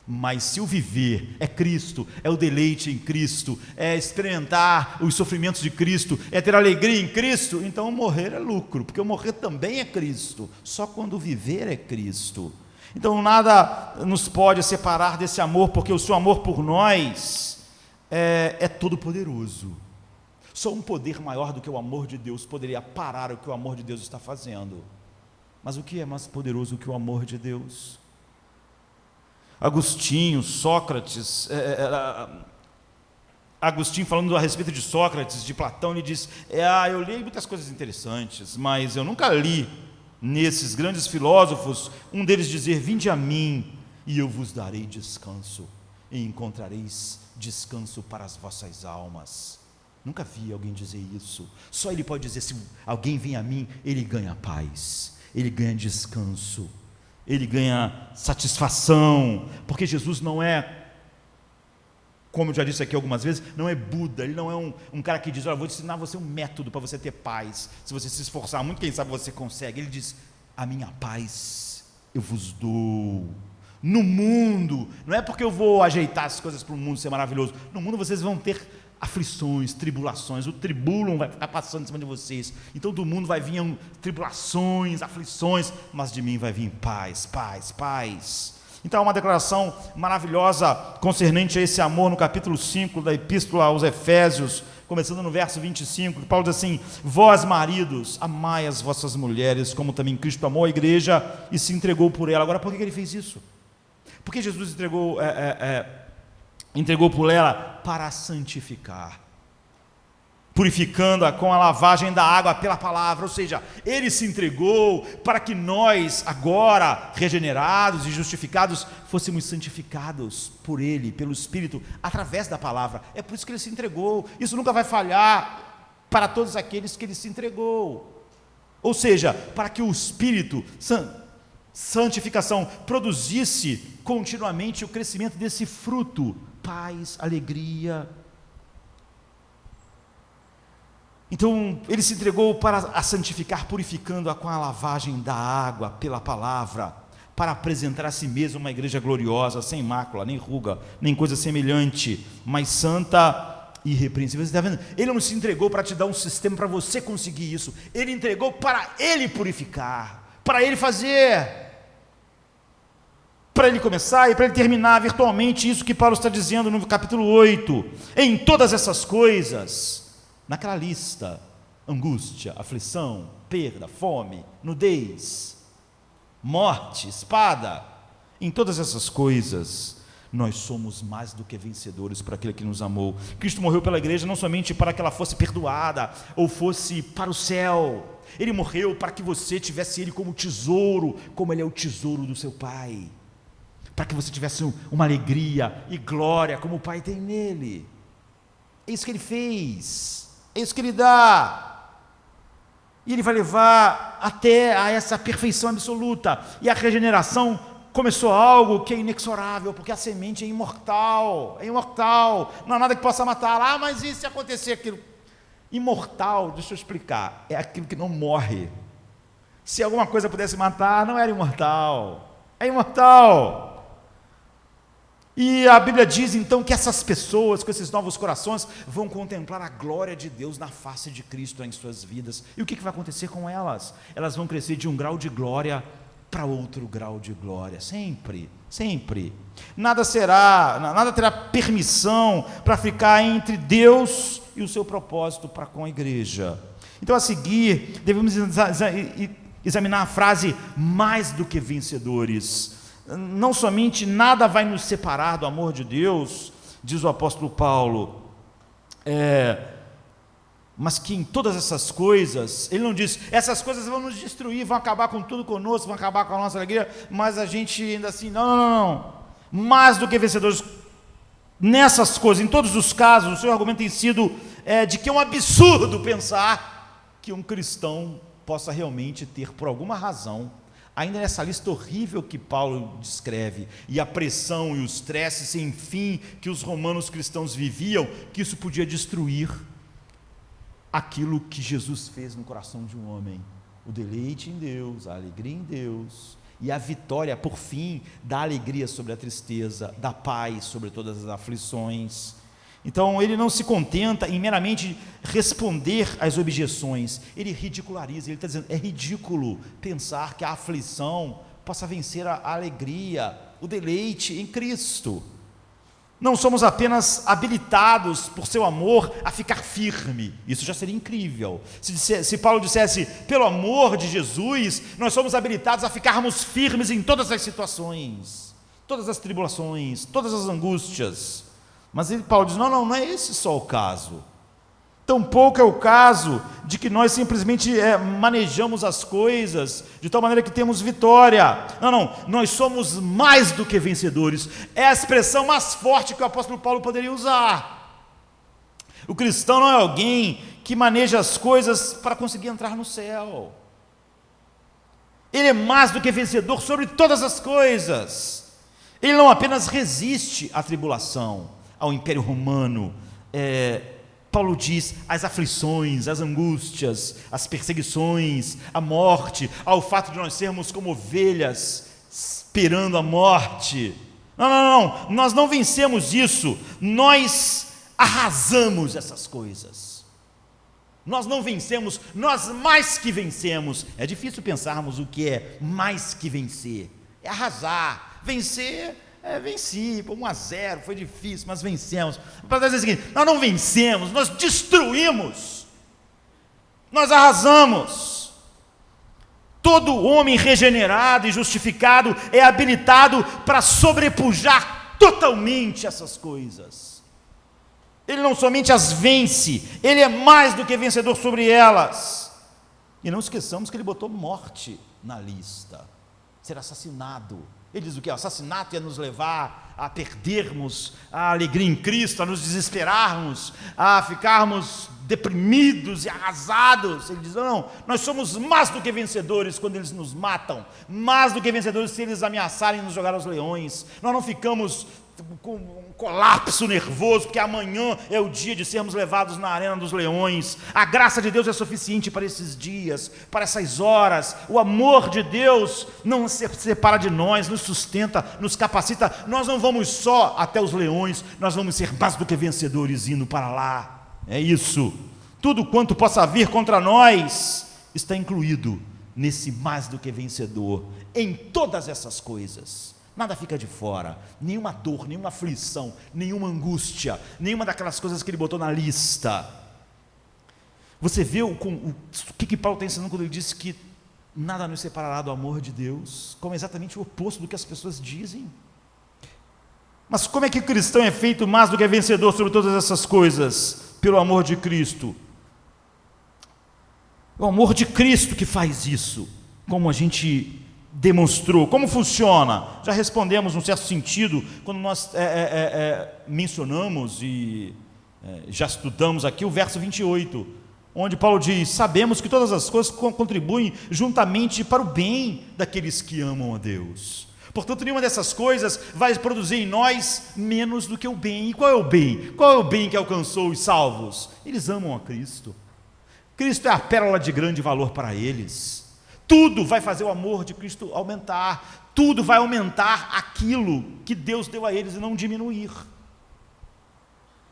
Mas se o viver é Cristo, é o deleite em Cristo, é experimentar os sofrimentos de Cristo, é ter alegria em Cristo, então o morrer é lucro, porque o morrer também é Cristo, só quando o viver é Cristo. Então nada nos pode separar desse amor, porque o seu amor por nós é todo poderoso. Só um poder maior do que o amor de Deus poderia parar o que o amor de Deus está fazendo. Mas o que é mais poderoso que o amor de Deus? Agostinho, Sócrates, Agostinho falando a respeito de Sócrates, de Platão, ele diz: eu li muitas coisas interessantes, mas eu nunca li nesses grandes filósofos um deles dizer: vinde a mim e eu vos darei descanso, e encontrareis descanso para as vossas almas. Nunca vi alguém dizer isso. Só Ele pode dizer: se alguém vem a mim, ele ganha paz, ele ganha descanso, ele ganha satisfação, porque Jesus não é, como eu já disse aqui algumas vezes, não é Buda, Ele não é um cara que diz: olha, vou ensinar você um método para você ter paz, se você se esforçar muito, quem sabe você consegue. Ele diz: a minha paz eu vos dou. No mundo, não é porque eu vou ajeitar as coisas para o mundo ser maravilhoso, no mundo vocês vão ter aflições, tribulações, o tribulum vai ficar passando em cima de vocês, então do mundo vai vir tribulações, aflições, mas de mim vai vir paz, paz, paz. Então há uma declaração maravilhosa concernente a esse amor no capítulo 5 da Epístola aos Efésios, começando no verso 25, que Paulo diz assim: vós maridos, amai as vossas mulheres, como também Cristo amou a igreja e se entregou por ela. Agora, por que ele fez isso? Porque Jesus entregou por ela para a santificar, purificando-a com a lavagem da água pela palavra. Ou seja, Ele se entregou para que nós, agora regenerados e justificados, fôssemos santificados por Ele, pelo Espírito, através da palavra. É por isso que Ele se entregou. Isso nunca vai falhar para todos aqueles que Ele se entregou. Ou seja, para que o Espírito santificação produzisse continuamente o crescimento desse fruto: paz, alegria. Então Ele se entregou para a santificar, purificando-a com a lavagem da água pela palavra, para apresentar a si mesmo uma igreja gloriosa, sem mácula, nem ruga, nem coisa semelhante, mas santa e irrepreensível. Você está vendo? Ele não se entregou para te dar um sistema para você conseguir isso. Ele entregou para Ele purificar, para Ele fazer, para Ele começar e para Ele terminar virtualmente. Isso que Paulo está dizendo no capítulo 8. Em todas essas coisas, naquela lista: angústia, aflição, perda, fome, nudez, morte, espada. Em todas essas coisas nós somos mais do que vencedores por aquele que nos amou. Cristo morreu pela igreja não somente para que ela fosse perdoada ou fosse para o céu. Ele morreu para que você tivesse Ele como tesouro, como Ele é o tesouro do seu Pai, para que você tivesse uma alegria e glória como o Pai tem nele. É isso que Ele fez, é isso que Ele dá, e Ele vai levar até a essa perfeição absoluta. E a regeneração começou algo que é inexorável, porque a semente é imortal, não há nada que possa matá-la. Mas e se acontecer aquilo? Imortal, deixa eu explicar, é aquilo que não morre. Se alguma coisa pudesse matar, não era imortal, é imortal. E a Bíblia diz então que essas pessoas com esses novos corações vão contemplar a glória de Deus na face de Cristo em suas vidas. E o que vai acontecer com elas? Elas vão crescer de um grau de glória para outro grau de glória, sempre, sempre. Nada terá permissão para ficar entre Deus e o seu propósito para com a igreja. Então, a seguir, devemos examinar a frase mais do que vencedores. Não somente nada vai nos separar do amor de Deus, diz o apóstolo Paulo, mas que em todas essas coisas, ele não diz, essas coisas vão nos destruir, vão acabar com tudo conosco, vão acabar com a nossa alegria, mas a gente ainda assim, não, mais do que vencedores, nessas coisas, em todos os casos, o seu argumento tem sido de que é um absurdo pensar que um cristão possa realmente ter, por alguma razão, ainda nessa lista horrível que Paulo descreve, e a pressão e o estresse sem fim que os romanos cristãos viviam, que isso podia destruir aquilo que Jesus fez no coração de um homem, o deleite em Deus, a alegria em Deus, e a vitória, por fim, da alegria sobre a tristeza, da paz sobre todas as aflições. Então, ele não se contenta em meramente responder às objeções, ele ridiculariza, ele está dizendo, é ridículo pensar que a aflição possa vencer a alegria, o deleite em Cristo. Não somos apenas habilitados por seu amor a ficar firme, isso já seria incrível. Se Paulo dissesse, pelo amor de Jesus, nós somos habilitados a ficarmos firmes em todas as situações, todas as tribulações, todas as angústias. Mas Paulo diz, não é esse só o caso. Tampouco é o caso de que nós simplesmente manejamos as coisas de tal maneira que temos vitória. Não, nós somos mais do que vencedores. É a expressão mais forte que o apóstolo Paulo poderia usar. O cristão não é alguém que maneja as coisas para conseguir entrar no céu. Ele é mais do que vencedor sobre todas as coisas. Ele não apenas resiste à tribulação, ao Império Romano, Paulo diz, as aflições, as angústias, as perseguições, a morte, ao fato de nós sermos como ovelhas esperando a morte. Não, nós não vencemos isso, nós arrasamos essas coisas. Nós não vencemos, nós mais que vencemos. É difícil pensarmos o que é mais que vencer, é arrasar. Vencer, venci, 1-0, foi difícil, mas vencemos. Para dizer o seguinte, nós não vencemos, nós destruímos, nós arrasamos. Todo homem regenerado e justificado é habilitado para sobrepujar totalmente essas coisas. Ele não somente as vence, ele é mais do que vencedor sobre elas. E não esqueçamos que ele botou morte na lista, ser assassinado. Ele diz o que? O assassinato ia nos levar a perdermos a alegria em Cristo, a nos desesperarmos, a ficarmos deprimidos e arrasados. Ele diz, não, nós somos mais do que vencedores quando eles nos matam, mais do que vencedores se eles ameaçarem nos jogar aos leões. Nós não ficamos com um colapso nervoso, porque amanhã é o dia de sermos levados na arena dos leões. A graça de Deus é suficiente para esses dias, para essas horas. O amor de Deus não se separa de nós, nos sustenta, nos capacita. Nós não vamos só até os leões, nós vamos ser mais do que vencedores indo para lá. É isso. Tudo quanto possa vir contra nós está incluído nesse mais do que vencedor, em todas essas coisas. Nada fica de fora, nenhuma dor, nenhuma aflição, nenhuma angústia, nenhuma daquelas coisas que ele botou na lista. Você vê o que Paulo está ensinando quando ele diz que nada nos separará do amor de Deus, como exatamente o oposto do que as pessoas dizem. Mas como é que o cristão é feito mais do que vencedor sobre todas essas coisas? Pelo amor de Cristo. O amor de Cristo que faz isso, como a gente demonstrou. Como funciona? Já respondemos num certo sentido, quando nós mencionamos e já estudamos aqui o verso 28, onde Paulo diz: sabemos que todas as coisas contribuem juntamente para o bem daqueles que amam a Deus. Portanto, nenhuma dessas coisas vai produzir em nós menos do que o bem. E qual é o bem? Qual é o bem que alcançou os salvos? Eles amam a Cristo. Cristo é a pérola de grande valor para eles. Tudo vai fazer o amor de Cristo aumentar. Tudo vai aumentar aquilo que Deus deu a eles e não diminuir.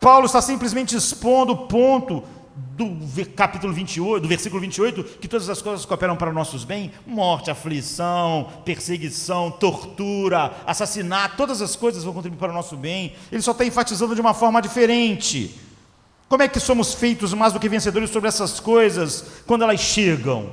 Paulo está simplesmente expondo o ponto do capítulo 28, do versículo 28, que todas as coisas cooperam para nossos bens: morte, aflição, perseguição, tortura, assassinato, todas as coisas vão contribuir para o nosso bem. Ele só está enfatizando de uma forma diferente. Como é que somos feitos mais do que vencedores sobre essas coisas quando elas chegam?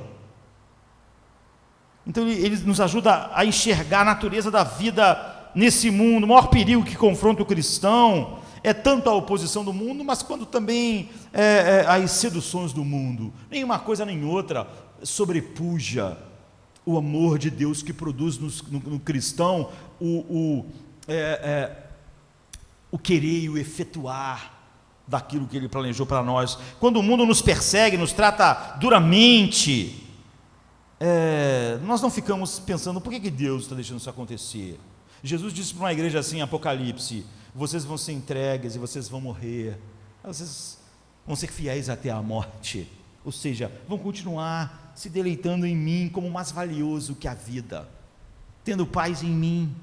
Então ele nos ajuda a enxergar a natureza da vida nesse mundo. O maior perigo que confronta o cristão é tanto a oposição do mundo, mas quanto também as seduções do mundo. Nenhuma coisa nem outra sobrepuja o amor de Deus que produz no cristão o querer e o efetuar daquilo que Ele planejou para nós. Quando o mundo nos persegue, nos trata duramente, nós não ficamos pensando: por que Deus está deixando isso acontecer? Jesus disse para uma igreja assim em Apocalipse: vocês vão ser entregues e vocês vão morrer, vocês vão ser fiéis até a morte, ou seja, vão continuar se deleitando em mim como mais valioso que a vida, tendo paz em mim,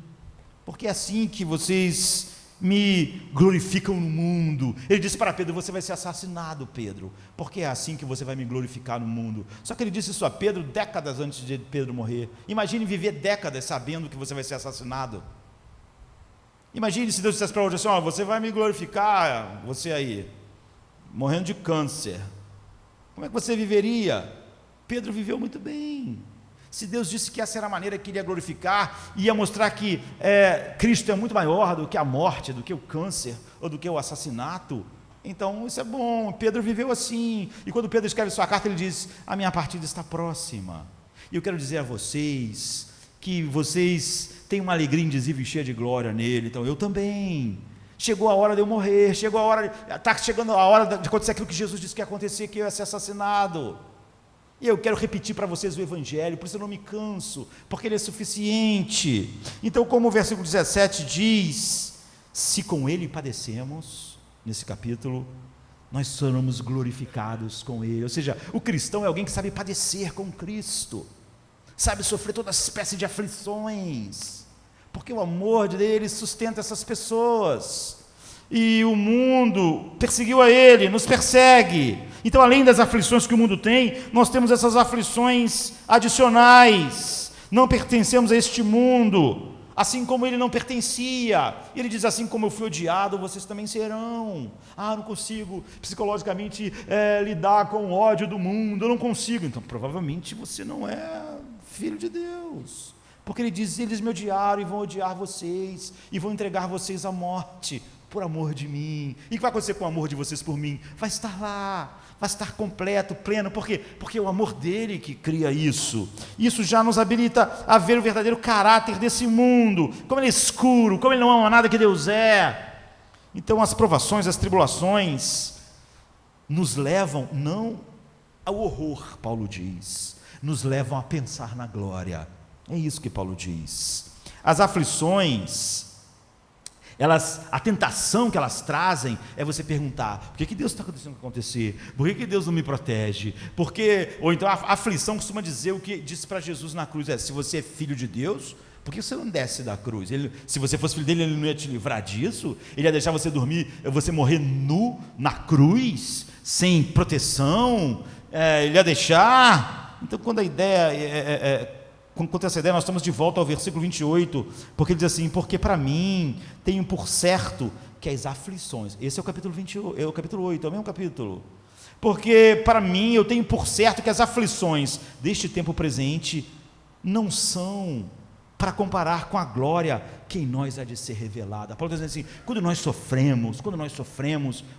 porque é assim que vocês me glorificam no mundo. Ele disse para Pedro: você vai ser assassinado, Pedro, porque é assim que você vai me glorificar no mundo. Só que ele disse isso a Pedro décadas antes de Pedro morrer. Imagine viver décadas sabendo que você vai ser assassinado. Imagine se Deus dissesse para hoje assim: você vai me glorificar, você aí, morrendo de câncer. Como é que você viveria? Pedro viveu muito bem. Se Deus disse que essa era a maneira que Ele ia glorificar, ia mostrar que Cristo é muito maior do que a morte, do que o câncer, ou do que o assassinato, então isso é bom. Pedro viveu assim, e quando Pedro escreve sua carta, ele diz: a minha partida está próxima. E eu quero dizer a vocês que vocês têm uma alegria indizível e cheia de glória nele, então eu também. Chegou a hora de eu morrer, está chegando a hora de acontecer aquilo que Jesus disse que ia acontecer, que eu ia ser assassinado. E eu quero repetir para vocês o Evangelho, por isso eu não me canso, porque ele é suficiente. Então, como o versículo 17 diz: se com ele padecemos, nesse capítulo, nós seremos glorificados com ele. Ou seja, o cristão é alguém que sabe padecer com Cristo, sabe sofrer toda espécie de aflições, porque o amor dele sustenta essas pessoas. E o mundo perseguiu a ele, nos persegue. Então, além das aflições que o mundo tem, nós temos essas aflições adicionais. Não pertencemos a este mundo, assim como ele não pertencia. Ele diz: assim como eu fui odiado, vocês também serão. Não consigo psicologicamente lidar com o ódio do mundo, eu não consigo. Então, provavelmente você não é filho de Deus, porque ele diz: eles me odiaram e vão odiar vocês, e vão entregar vocês à morte, por amor de mim. E o que vai acontecer com o amor de vocês por mim? Vai estar lá, vai estar completo, pleno. Por quê? Porque é o amor dele que cria isso. Isso já nos habilita a ver o verdadeiro caráter desse mundo, como ele é escuro, como ele não ama nada que Deus é. Então as provações, as tribulações nos levam não ao horror, Paulo diz, nos levam a pensar na glória. É isso que Paulo diz. As aflições, a tentação que elas trazem é você perguntar: por que Deus está acontecendo acontecer? Por que Deus não me protege? Ou então a aflição costuma dizer o que disse para Jesus na cruz: se você é filho de Deus, por que você não desce da cruz? Se você fosse filho dele, ele não ia te livrar disso? Ele ia deixar você dormir, você morrer nu na cruz, sem proteção? Ele ia deixar? Então, quando essa ideia, nós estamos de volta ao versículo 28, porque ele diz assim: porque para mim tenho por certo que as aflições, esse é o capítulo 28, é o capítulo 8, é o mesmo capítulo, porque para mim eu tenho por certo que as aflições deste tempo presente não são para comparar com a glória que em nós há de ser revelada. Paulo está dizendo assim, quando nós sofremos,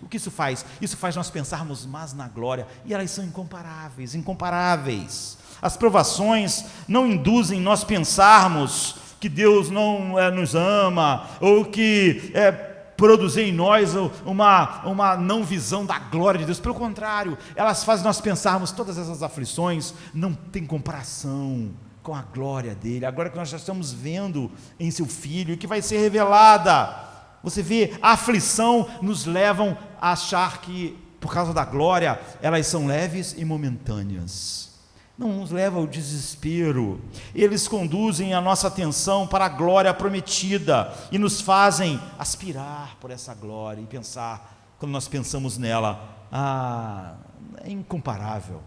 o que isso faz? Isso faz nós pensarmos mais na glória, e elas são incomparáveis, incomparáveis. As provações não induzem nós pensarmos que Deus não nos ama, ou que produzir em nós uma não visão da glória de Deus. Pelo contrário, elas fazem nós pensarmos, todas essas aflições não tem comparação com a glória dele, a glória que nós já estamos vendo em seu Filho, e que vai ser revelada. Você vê, a aflição nos levam a achar que, por causa da glória, elas são leves e momentâneas. Não nos leva ao desespero. Eles conduzem a nossa atenção para a glória prometida e nos fazem aspirar por essa glória e pensar, quando nós pensamos nela, é incomparável.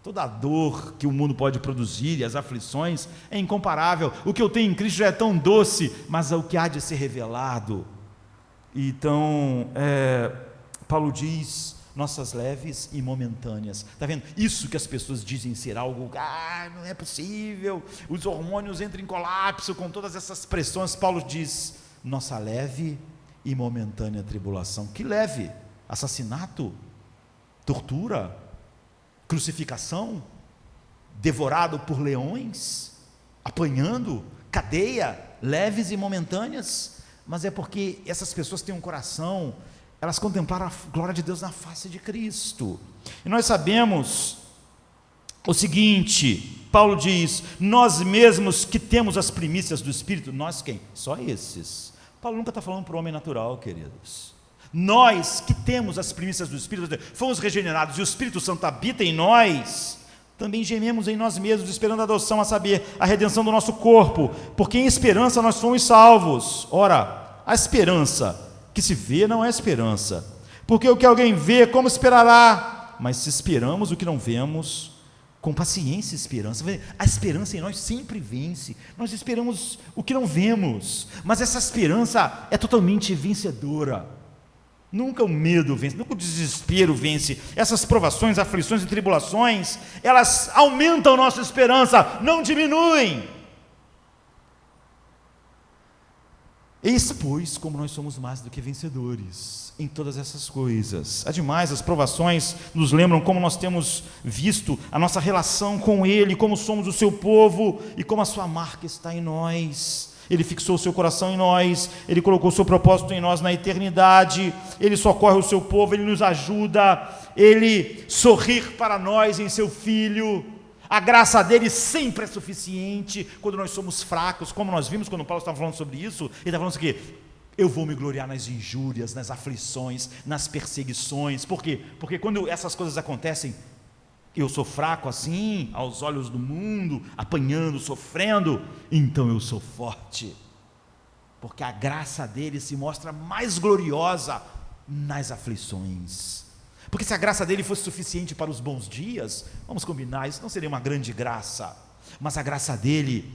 Toda a dor que o mundo pode produzir e as aflições é incomparável. O que eu tenho em Cristo já é tão doce, mas é o que há de ser revelado. Então, Paulo diz, nossas leves e momentâneas. Está vendo? Isso que as pessoas dizem ser algo, não é possível, os hormônios entram em colapso com todas essas pressões. Paulo diz, nossa leve e momentânea tribulação. Que leve? Assassinato? Tortura? Crucificação? Devorado por leões? Apanhando? Cadeia? Leves e momentâneas? Mas é porque essas pessoas têm um coração, elas contemplaram a glória de Deus na face de Cristo. E nós sabemos o seguinte, Paulo diz, nós mesmos que temos as primícias do Espírito, nós quem? Só esses. Paulo nunca está falando para o homem natural, queridos. Nós que temos as primícias do Espírito, fomos regenerados e o Espírito Santo habita em nós, também gememos em nós mesmos, esperando a adoção, a saber, a redenção do nosso corpo, porque em esperança nós fomos salvos. Ora, a esperança que se vê não é esperança, porque o que alguém vê, como esperará? Mas se esperamos o que não vemos, com paciência e esperança. A esperança em nós sempre vence. Nós esperamos o que não vemos, mas essa esperança é totalmente vencedora. Nunca o medo vence, nunca o desespero vence. Essas provações, aflições e tribulações, elas aumentam nossa esperança, não diminuem. Eis, pois, como nós somos mais do que vencedores em todas essas coisas. Ademais, as provações nos lembram como nós temos visto a nossa relação com Ele, como somos o seu povo e como a sua marca está em nós. Ele fixou o seu coração em nós, Ele colocou o seu propósito em nós na eternidade, Ele socorre o seu povo, Ele nos ajuda, Ele sorri para nós em seu Filho. A graça dele sempre é suficiente quando nós somos fracos, como nós vimos quando Paulo estava falando sobre isso. Ele estava falando assim, que eu vou me gloriar nas injúrias, nas aflições, nas perseguições. Por quê? Porque quando essas coisas acontecem, eu sou fraco assim, aos olhos do mundo, apanhando, sofrendo, então eu sou forte, porque a graça dele se mostra mais gloriosa nas aflições. Porque se a graça dele fosse suficiente para os bons dias, vamos combinar, isso não seria uma grande graça, mas a graça dele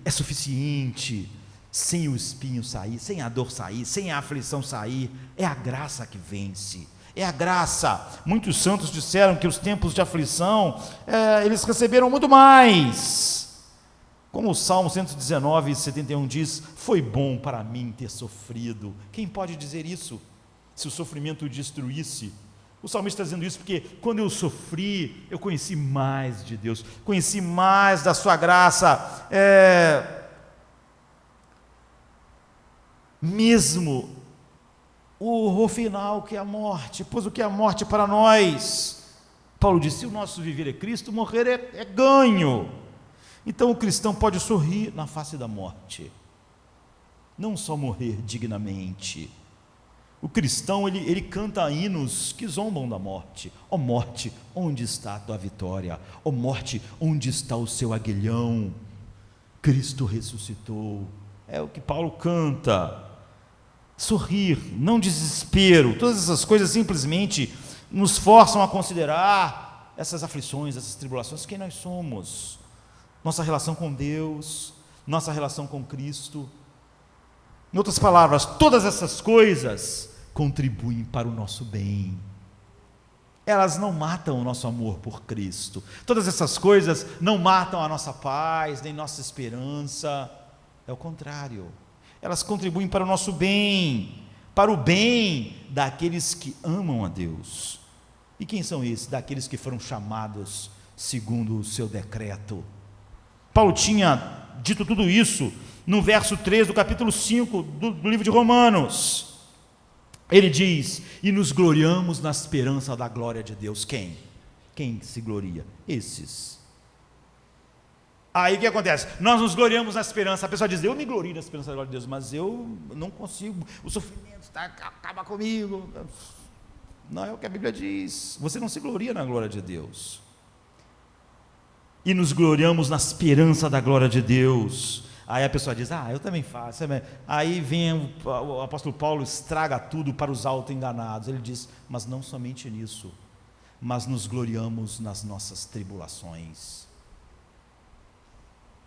é suficiente, sem o espinho sair, sem a dor sair, sem a aflição sair, é a graça que vence. É a graça. Muitos santos disseram que os tempos de aflição, eles receberam muito mais. Como o Salmo 119, 71 diz, foi bom para mim ter sofrido. Quem pode dizer isso? Se o sofrimento o destruísse. O salmista está dizendo isso porque quando eu sofri, eu conheci mais de Deus, conheci mais da sua graça. Mesmo o final, que é a morte, pois o que é a morte para nós? Paulo disse, se o nosso viver é Cristo, morrer é ganho. Então o cristão pode sorrir na face da morte, não só morrer dignamente. O cristão, ele canta hinos que zombam da morte. Ó morte, onde está a tua vitória? Ó morte, onde está o seu aguilhão? Cristo ressuscitou. É o que Paulo canta. Sorrir, não desespero. Todas essas coisas simplesmente nos forçam a considerar essas aflições, essas tribulações, quem nós somos, nossa relação com Deus, nossa relação com Cristo. Em outras palavras, todas essas coisas contribuem para o nosso bem. elas não matam o nosso amor por Cristo. Todas essas coisas não matam a nossa paz, nem nossa esperança. É o contrário. Elas contribuem para o nosso bem, para o bem daqueles que amam a Deus. E quem são esses? Daqueles que foram chamados segundo o seu decreto. Paulo tinha dito tudo isso no verso 3 do capítulo 5 do livro de Romanos. Ele diz: e nos gloriamos na esperança da glória de Deus. Quem? Quem se gloria? Esses. Aí o que acontece? Nós nos gloriamos na esperança. A pessoa diz: eu me glorio na esperança da glória de Deus, mas eu não consigo, o sofrimento acaba comigo. Não é o que a Bíblia diz. Você não se gloria na glória de Deus. E nos gloriamos na esperança da glória de Deus. Aí a pessoa diz: eu também faço. Aí vem o apóstolo Paulo, estraga tudo para os auto-enganados. Ele diz: mas não somente nisso, mas nos gloriamos nas nossas tribulações.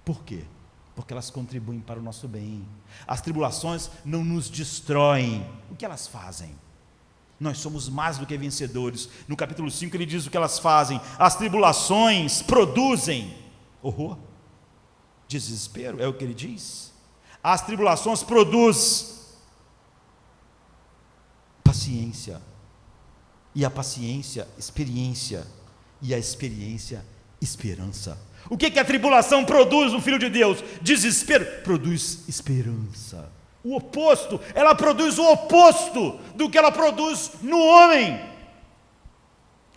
Por quê? Porque elas contribuem para o nosso bem. As tribulações não nos destroem. O que elas fazem? Nós somos mais do que vencedores. No capítulo 5 ele diz o que elas fazem. As tribulações produzem horror, desespero, é o que ele diz. As tribulações produzem paciência, e a paciência, experiência, e a experiência, esperança. O que a tribulação produz no Filho de Deus? Desespero. Produz esperança. O oposto, ela produz o oposto do que ela produz no homem.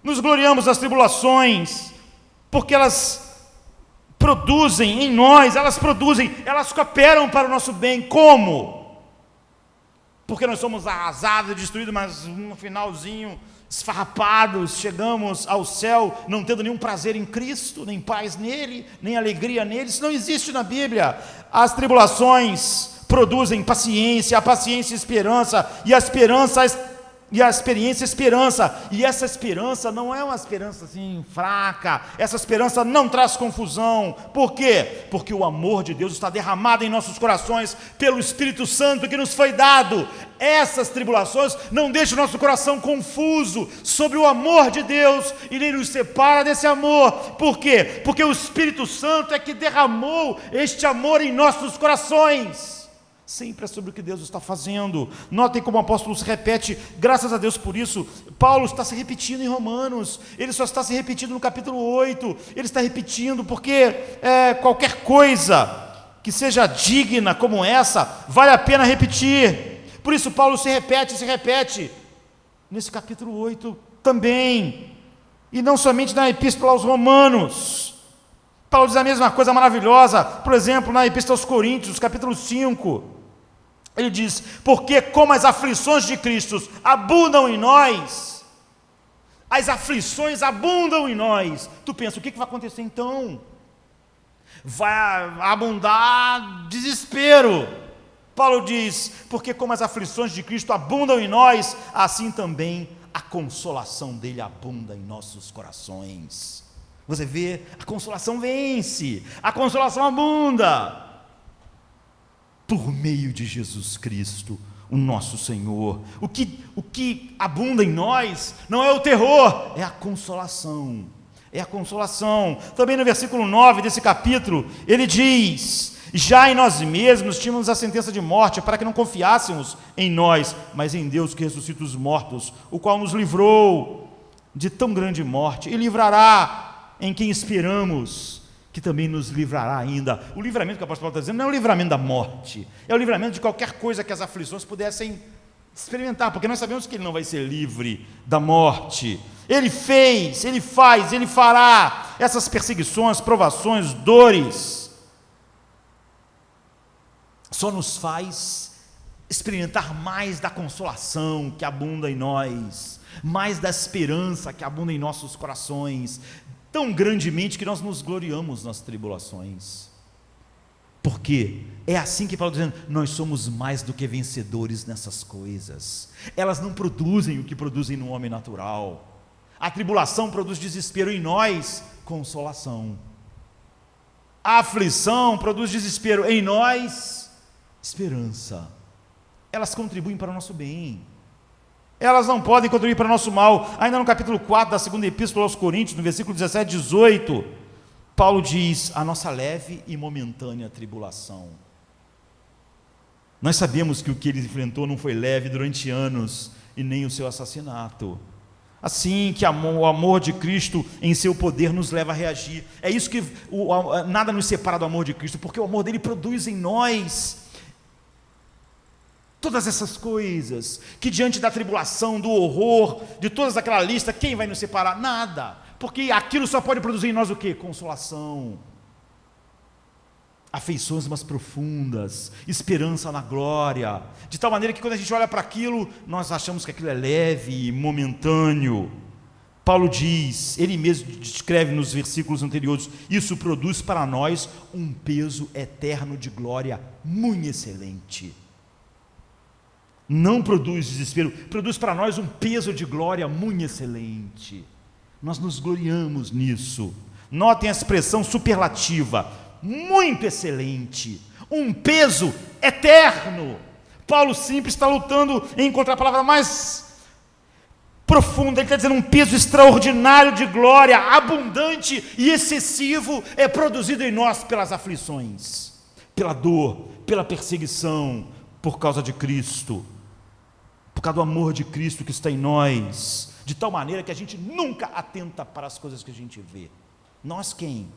Nos gloriamos nas tribulações, porque elas produzem em nós, elas cooperam para o nosso bem. Como? Porque nós somos arrasados e destruídos, mas no finalzinho, esfarrapados, chegamos ao céu, não tendo nenhum prazer em Cristo, nem paz nele, nem alegria nele. Isso não existe na Bíblia. As tribulações produzem paciência, a paciência esperança, e a experiência esperança, e essa esperança não é uma esperança assim fraca, essa esperança não traz confusão. Por quê? Porque o amor de Deus está derramado em nossos corações pelo Espírito Santo que nos foi dado. Essas tribulações não deixam o nosso coração confuso sobre o amor de Deus e nem nos separa desse amor. Por quê? Porque o Espírito Santo é que derramou este amor em nossos corações. Sempre é sobre o que Deus está fazendo. Notem como o apóstolo se repete, graças a Deus por isso. Paulo está se repetindo em Romanos, ele só está se repetindo no capítulo 8, ele está repetindo porque qualquer coisa que seja digna como essa, vale a pena repetir. Por isso Paulo se repete, nesse capítulo 8 também, e não somente na epístola aos Romanos. Paulo diz a mesma coisa maravilhosa, por exemplo, na epístola aos Coríntios, capítulo 5, ele diz: porque como as aflições de Cristo abundam em nós, as aflições abundam em nós. Tu pensa, o que vai acontecer então? Vai abundar desespero. Paulo diz: porque como as aflições de Cristo abundam em nós, assim também a consolação dele abunda em nossos corações. Você vê, a consolação vence, a consolação abunda, por meio de Jesus Cristo, o nosso Senhor. O que abunda em nós não é o terror, é a consolação. É a consolação. Também no versículo 9 desse capítulo, ele diz: já em nós mesmos tínhamos a sentença de morte, para que não confiássemos em nós, mas em Deus que ressuscita os mortos, o qual nos livrou de tão grande morte, e livrará em quem esperamos, que também nos livrará ainda. O livramento que o apóstolo Paulo está dizendo não é o livramento da morte, é o livramento de qualquer coisa que as aflições pudessem experimentar, porque nós sabemos que ele não vai ser livre da morte. Ele fez, ele faz, ele fará. Essas perseguições, provações, dores, só nos faz experimentar mais da consolação que abunda em nós, mais da esperança que abunda em nossos corações, tão grandemente que nós nos gloriamos nas tribulações. Porque é assim que Paulo está dizendo: nós somos mais do que vencedores nessas coisas. Elas não produzem o que produzem no homem natural. A tribulação produz desespero em nós, consolação. A aflição produz desespero em nós, esperança. Elas contribuem para o nosso bem. Elas não podem contribuir para nosso mal. Ainda no capítulo 4 da segunda epístola aos Coríntios, no versículo 17 e 18, Paulo diz: a nossa leve e momentânea tribulação. Nós sabemos que o que ele enfrentou não foi leve durante anos, e nem o seu assassinato. Assim que o amor de Cristo em seu poder nos leva a reagir. É isso que nada nos separa do amor de Cristo, porque o amor dele produz em nós todas essas coisas, que diante da tribulação, do horror, de toda aquela lista, quem vai nos separar? Nada, porque aquilo só pode produzir em nós o quê? Consolação, afeições mais profundas, esperança na glória, de tal maneira que quando a gente olha para aquilo, nós achamos que aquilo é leve, momentâneo. Paulo diz, ele mesmo descreve nos versículos anteriores, isso produz para nós um peso eterno de glória muito excelente. Não produz desespero, produz para nós um peso de glória muito excelente. Nós nos gloriamos nisso. Notem a expressão superlativa, muito excelente, um peso eterno. Paulo simples está lutando em encontrar a palavra mais profunda. Ele está dizendo um peso extraordinário de glória, abundante e excessivo, é produzido em nós pelas aflições, pela dor, pela perseguição, por causa de Cristo, por causa do amor de Cristo que está em nós, de tal maneira que a gente nunca atenta para as coisas que a gente vê. Nós quem?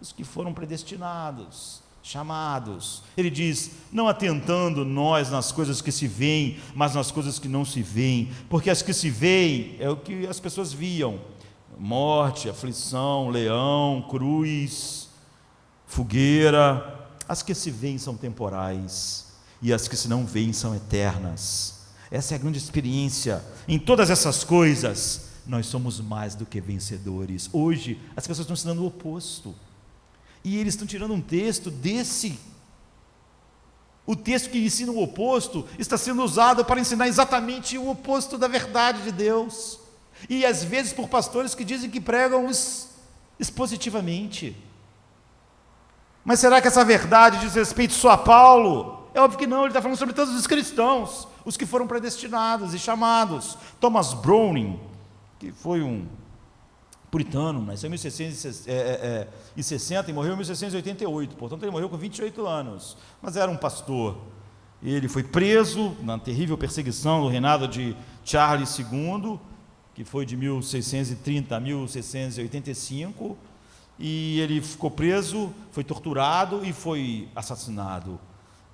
Os que foram predestinados, chamados. Ele diz, não atentando nós nas coisas que se veem, mas nas coisas que não se veem, porque as que se veem é o que as pessoas viam: morte, aflição, leão, cruz, fogueira. As que se veem são temporais, e as que se não veem são eternas. Essa é a grande experiência. Em todas essas coisas, nós somos mais do que vencedores. Hoje, as pessoas estão ensinando o oposto. E eles estão tirando um texto desse. O texto que ensina o oposto está sendo usado para ensinar exatamente o oposto da verdade de Deus. E às vezes por pastores que dizem que pregam expositivamente. Mas será que essa verdade diz respeito só a Paulo? É óbvio que não, ele está falando sobre todos os cristãos, os que foram predestinados e chamados. Thomas Browning, que foi um puritano, nasceu em 1660 e morreu em 1688, portanto ele morreu com 28 anos, mas era um pastor. Ele foi preso na terrível perseguição do reinado de Charles II, que foi de 1630 a 1685, e ele ficou preso, foi torturado e foi assassinado.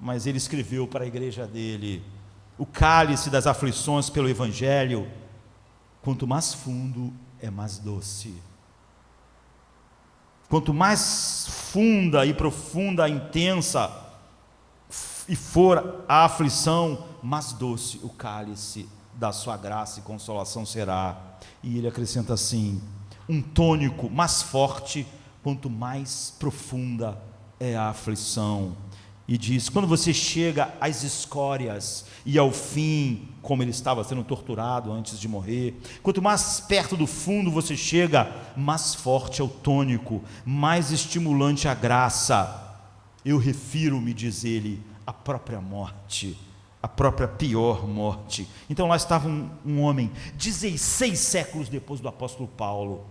Mas ele escreveu para a igreja dele: o cálice das aflições pelo Evangelho, quanto mais fundo, é mais doce. Quanto mais funda e profunda, intensa e for a aflição, mais doce o cálice da sua graça e consolação será. E ele acrescenta assim: um tônico mais forte, quanto mais profunda é a aflição. E diz, quando você chega às escórias e ao fim, como ele estava sendo torturado antes de morrer, quanto mais perto do fundo você chega, mais forte é o tônico, mais estimulante a graça. Eu refiro-me, diz ele, à própria morte, a própria pior morte. Então lá estava um homem, 16 séculos depois do apóstolo Paulo,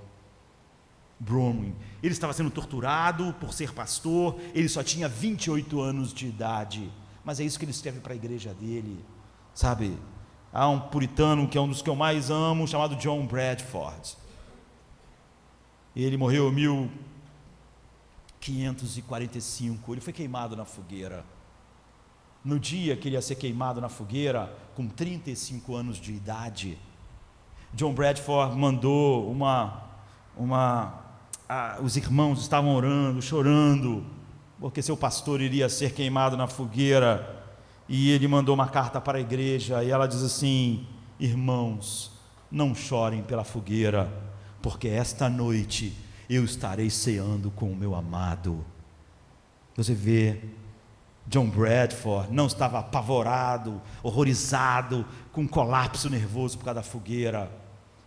Browning. Ele estava sendo torturado por ser pastor, ele só tinha 28 anos de idade, mas é isso que ele escreve para a igreja dele, sabe? Há um puritano que é um dos que eu mais amo, chamado John Bradford. Ele morreu em 1545, ele foi queimado na fogueira. No dia que ele ia ser queimado na fogueira, com 35 anos de idade, John Bradford mandou os irmãos estavam orando, chorando, porque seu pastor iria ser queimado na fogueira, e ele mandou uma carta para a igreja, e ela diz assim: irmãos, não chorem pela fogueira, porque esta noite eu estarei ceando com o meu amado. Você vê, John Bradford não estava apavorado, horrorizado, com colapso nervoso por causa da fogueira.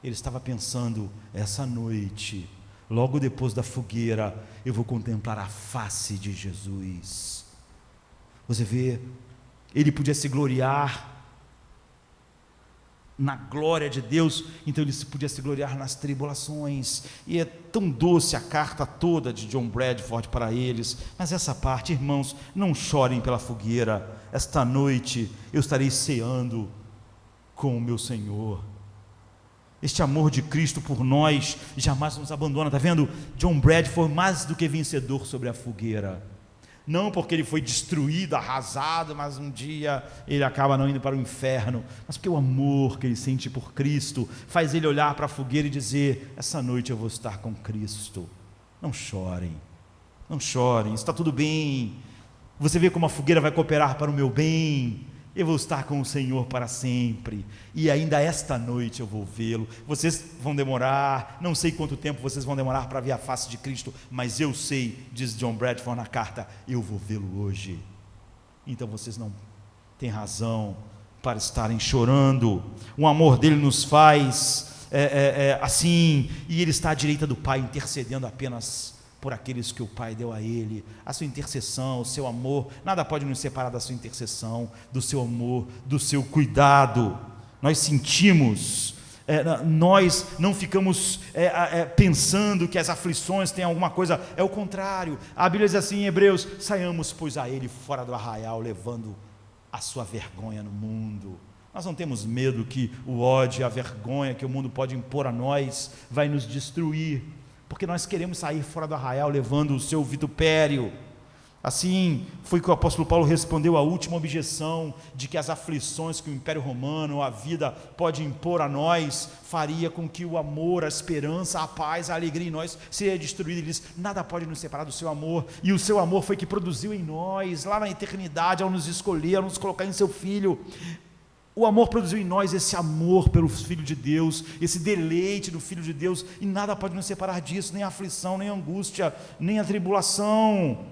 Ele estava pensando: essa noite, logo depois da fogueira, eu vou contemplar a face de Jesus. Você vê, ele podia se gloriar na glória de Deus, então ele podia se gloriar nas tribulações. E é tão doce a carta toda de John Bradford para eles. Mas essa parte, irmãos, não chorem pela fogueira. Esta noite eu estarei ceando com o meu Senhor. Este amor de Cristo por nós jamais nos abandona. Está vendo? John Bradford mais do que vencedor sobre a fogueira. Não porque ele foi destruído, arrasado, mas um dia ele acaba não indo para o inferno, mas porque o amor que ele sente por Cristo faz ele olhar para a fogueira e dizer: essa noite eu vou estar com Cristo. Não chorem, não chorem, está tudo bem. Você vê como a fogueira vai cooperar para o meu bem. Eu vou estar com o Senhor para sempre, e ainda esta noite eu vou vê-lo. Vocês vão demorar, não sei quanto tempo vocês vão demorar para ver a face de Cristo, mas eu sei, diz John Bradford na carta, eu vou vê-lo hoje. Então vocês não têm razão para estarem chorando. O amor dele nos faz assim, e ele está à direita do Pai, intercedendo apenas por aqueles que o Pai deu a ele. A sua intercessão, o seu amor, nada pode nos separar da sua intercessão, do seu amor, do seu cuidado. Nós sentimos, nós não ficamos pensando que as aflições têm alguma coisa, é o contrário. A Bíblia diz assim em Hebreus: saiamos pois a ele fora do arraial, levando a sua vergonha no mundo. Nós não temos medo que o ódio e a vergonha que o mundo pode impor a nós vai nos destruir, porque nós queremos sair fora do arraial levando o seu vitupério. Assim foi que o apóstolo Paulo respondeu à última objeção de que as aflições que o Império Romano, a vida, pode impor a nós, faria com que o amor, a esperança, a paz, a alegria em nós seja destruído. Ele diz: nada pode nos separar do seu amor, e o seu amor foi que produziu em nós, lá na eternidade, ao nos escolher, ao nos colocar em seu Filho. O amor produziu em nós esse amor pelo Filho de Deus, esse deleite do Filho de Deus, e nada pode nos separar disso, nem a aflição, nem a angústia, nem a tribulação.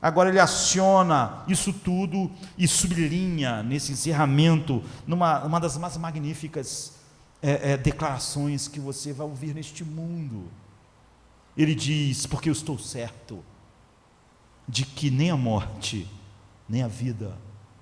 Agora ele aciona isso tudo e sublinha nesse encerramento, numa das mais magníficas declarações que você vai ouvir neste mundo. Ele diz: porque eu estou certo de que nem a morte, nem a vida,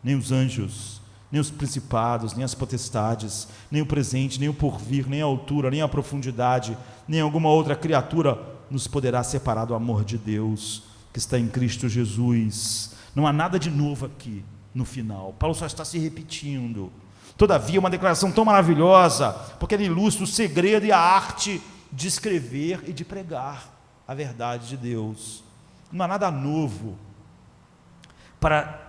nem os anjos, nem os principados, nem as potestades, nem o presente, nem o porvir, nem a altura, nem a profundidade, nem alguma outra criatura nos poderá separar do amor de Deus que está em Cristo Jesus. Não há nada de novo aqui no final. Paulo só está se repetindo. Todavia, uma declaração tão maravilhosa, porque ela ilustra o segredo e a arte de escrever e de pregar a verdade de Deus. Não há nada novo para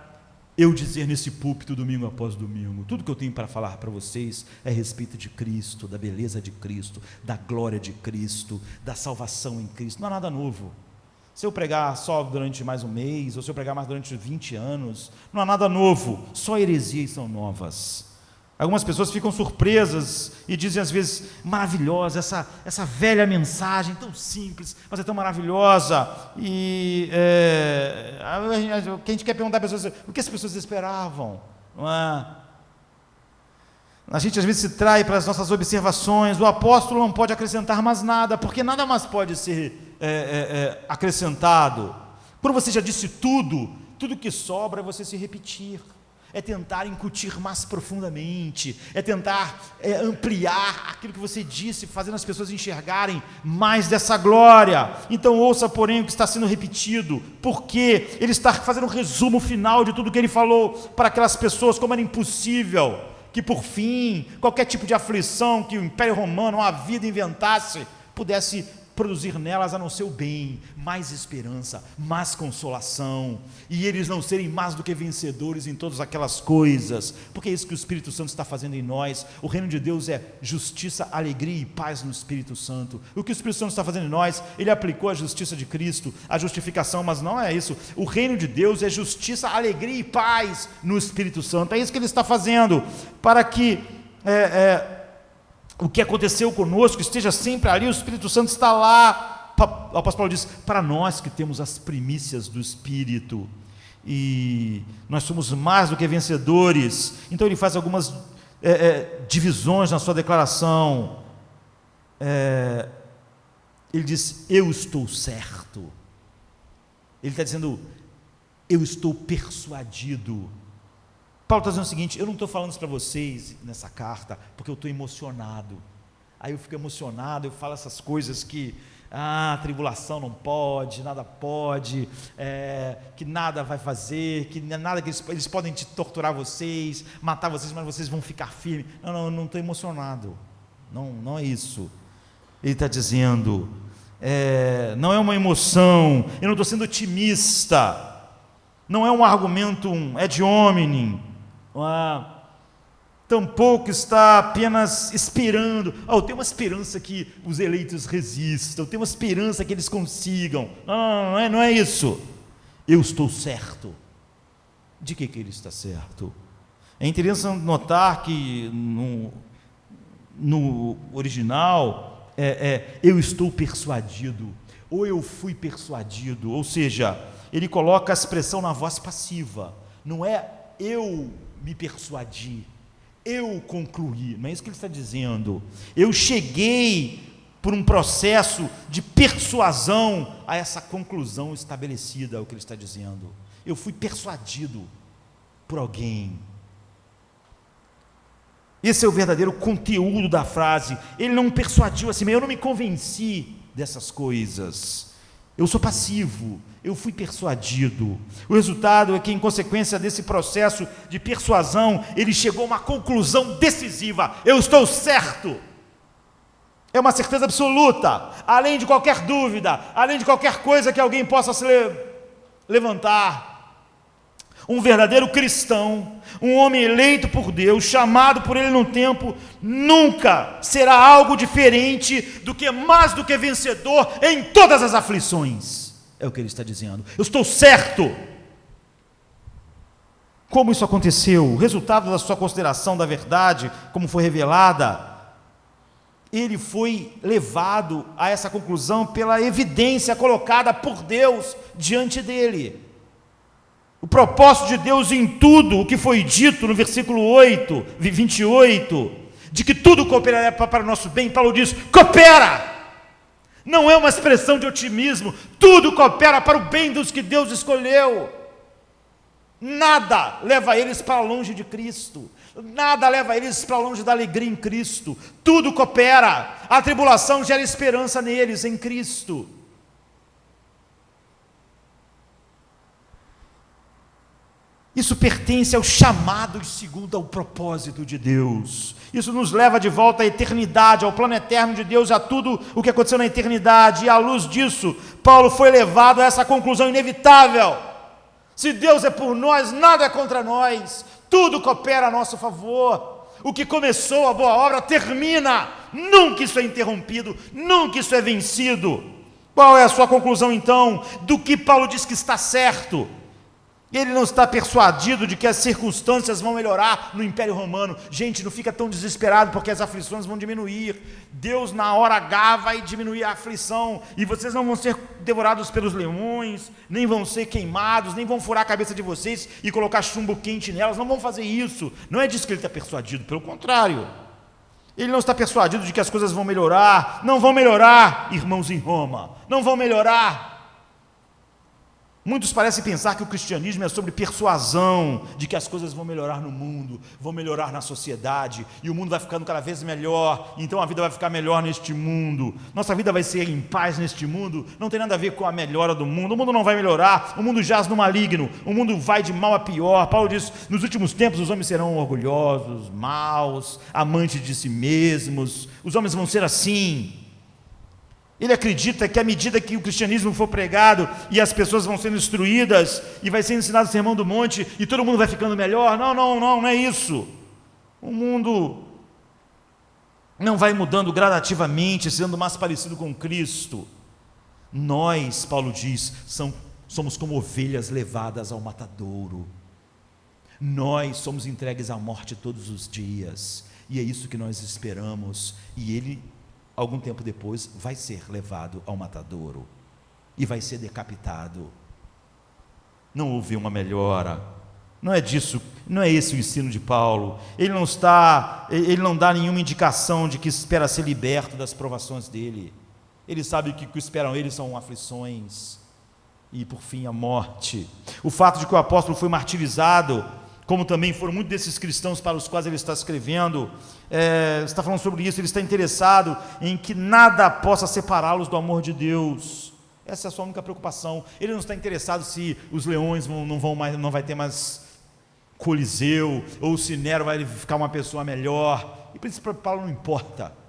eu dizer nesse púlpito domingo após domingo. Tudo que eu tenho para falar para vocês é a respeito de Cristo, da beleza de Cristo, da glória de Cristo, da salvação em Cristo. Não há nada novo. Se eu pregar só durante mais um mês, ou se eu pregar mais durante 20 anos, não há nada novo, só heresias são novas. Algumas pessoas ficam surpresas e dizem às vezes: maravilhosa, essa velha mensagem tão simples, mas é tão maravilhosa. E que a gente quer perguntar às pessoas: o que as pessoas esperavam? Não é? A gente às vezes se trai para as nossas observações. O apóstolo não pode acrescentar mais nada, porque nada mais pode ser acrescentado. Quando você já disse tudo que sobra é você se repetir. É tentar incutir mais profundamente, é tentar ampliar aquilo que você disse, fazendo as pessoas enxergarem mais dessa glória. Então ouça, porém, o que está sendo repetido, porque ele está fazendo um resumo final de tudo que ele falou para aquelas pessoas, como era impossível que por fim, qualquer tipo de aflição que o Império Romano, a vida inventasse, pudesse produzir nelas a não ser o bem, mais esperança, mais consolação, e eles não serem mais do que vencedores em todas aquelas coisas, porque é isso que o Espírito Santo está fazendo em nós. O reino de Deus é justiça, alegria e paz no Espírito Santo. O que o Espírito Santo está fazendo em nós, ele aplicou a justiça de Cristo, a justificação, mas não é isso. O reino de Deus é justiça, alegria e paz no Espírito Santo. É isso que ele está fazendo, para que o que aconteceu conosco esteja sempre ali. O Espírito Santo está lá. O apóstolo Paulo diz: para nós que temos as primícias do Espírito, e nós somos mais do que vencedores. Então ele faz algumas divisões na sua declaração. Ele diz: eu estou certo. Ele está dizendo: eu estou persuadido Paulo está dizendo o seguinte: eu não estou falando isso para vocês nessa carta porque eu estou emocionado. Aí eu fico emocionado, eu falo essas coisas que tribulação não pode, nada pode, que nada vai fazer, que nada, que eles podem te torturar vocês, matar vocês, mas vocês vão ficar firmes. Não, eu não estou emocionado, não é isso. Ele está dizendo, não é uma emoção, eu não estou sendo otimista, não é um argumento ad hominem, tampouco está apenas esperando, eu tenho uma esperança que os eleitos resistam, eu tenho uma esperança que eles consigam. Não é isso. Eu estou certo. De que ele está certo? É interessante notar que no original eu estou persuadido, ou eu fui persuadido, ou seja, ele coloca a expressão na voz passiva, não é eu me persuadi, eu concluí, não é isso que ele está dizendo. Eu cheguei por um processo de persuasão a essa conclusão estabelecida, é o que ele está dizendo. Eu fui persuadido por alguém. Esse é o verdadeiro conteúdo da frase. Ele não me persuadiu assim, eu não me convenci dessas coisas. Eu sou passivo, eu fui persuadido. O resultado é que, em consequência desse processo de persuasão, ele chegou a uma conclusão decisiva: eu estou certo. É uma certeza absoluta, além de qualquer dúvida, além de qualquer coisa que alguém possa se levantar. Um verdadeiro cristão, um homem eleito por Deus, chamado por Ele no tempo, nunca será algo diferente do que mais do que vencedor em todas as aflições. É o que ele está dizendo. Eu estou certo. Como isso aconteceu? O resultado da sua consideração da verdade, como foi revelada, ele foi levado a essa conclusão pela evidência colocada por Deus diante dele. O propósito de Deus em tudo o que foi dito no versículo 28, de que tudo cooperará para o nosso bem, Paulo diz: coopera! Não é uma expressão de otimismo, tudo coopera para o bem dos que Deus escolheu. Nada leva eles para longe de Cristo, nada leva eles para longe da alegria em Cristo, tudo coopera. A tribulação gera esperança neles, em Cristo. Isso pertence ao chamado segundo ao propósito de Deus. Isso nos leva de volta à eternidade, ao plano eterno de Deus, a tudo o que aconteceu na eternidade. E à luz disso, Paulo foi levado a essa conclusão inevitável: se Deus é por nós, nada é contra nós, tudo coopera a nosso favor. O que começou a boa obra termina, nunca isso é interrompido, nunca isso é vencido. Qual é a sua conclusão então do que Paulo diz que está certo? Ele não está persuadido de que as circunstâncias vão melhorar no Império Romano. Gente, não fica tão desesperado porque as aflições vão diminuir. Deus na hora H vai diminuir a aflição, e vocês não vão ser devorados pelos leões, nem vão ser queimados, nem vão furar a cabeça de vocês e colocar chumbo quente nelas, não vão fazer isso. Não é disso que ele está persuadido, pelo contrário. Ele não está persuadido de que as coisas vão melhorar. Não vão melhorar, irmãos em Roma, não vão melhorar. Muitos parecem pensar que o cristianismo é sobre persuasão, de que as coisas vão melhorar no mundo, vão melhorar na sociedade, e o mundo vai ficando cada vez melhor, então a vida vai ficar melhor neste mundo, nossa vida vai ser em paz neste mundo. Não tem nada a ver com a melhora do mundo, o mundo não vai melhorar, o mundo jaz no maligno, o mundo vai de mal a pior. Paulo diz: nos últimos tempos os homens serão orgulhosos, maus, amantes de si mesmos, os homens vão ser assim. Ele acredita que à medida que o cristianismo for pregado e as pessoas vão sendo instruídas e vai ser ensinado o Sermão do Monte e todo mundo vai ficando melhor. Não é isso. O mundo não vai mudando gradativamente, sendo mais parecido com Cristo. Nós, Paulo diz, somos como ovelhas levadas ao matadouro. Nós somos entregues à morte todos os dias, e é isso que nós esperamos. E ele, algum tempo depois, vai ser levado ao matadouro e vai ser decapitado. Não houve uma melhora. Não é disso, não é esse o ensino de Paulo. Ele não dá nenhuma indicação de que espera ser liberto das provações dele. Ele sabe que o que esperam ele são aflições e, por fim, a morte. O fato de que o apóstolo foi martirizado como também foram muitos desses cristãos para os quais ele está escrevendo, está falando sobre isso. Ele está interessado em que nada possa separá-los do amor de Deus. Essa é a sua única preocupação. Ele não está interessado se os leões não vai ter mais Coliseu, ou se Nero vai ficar uma pessoa melhor. E para isso, para Paulo, não importa.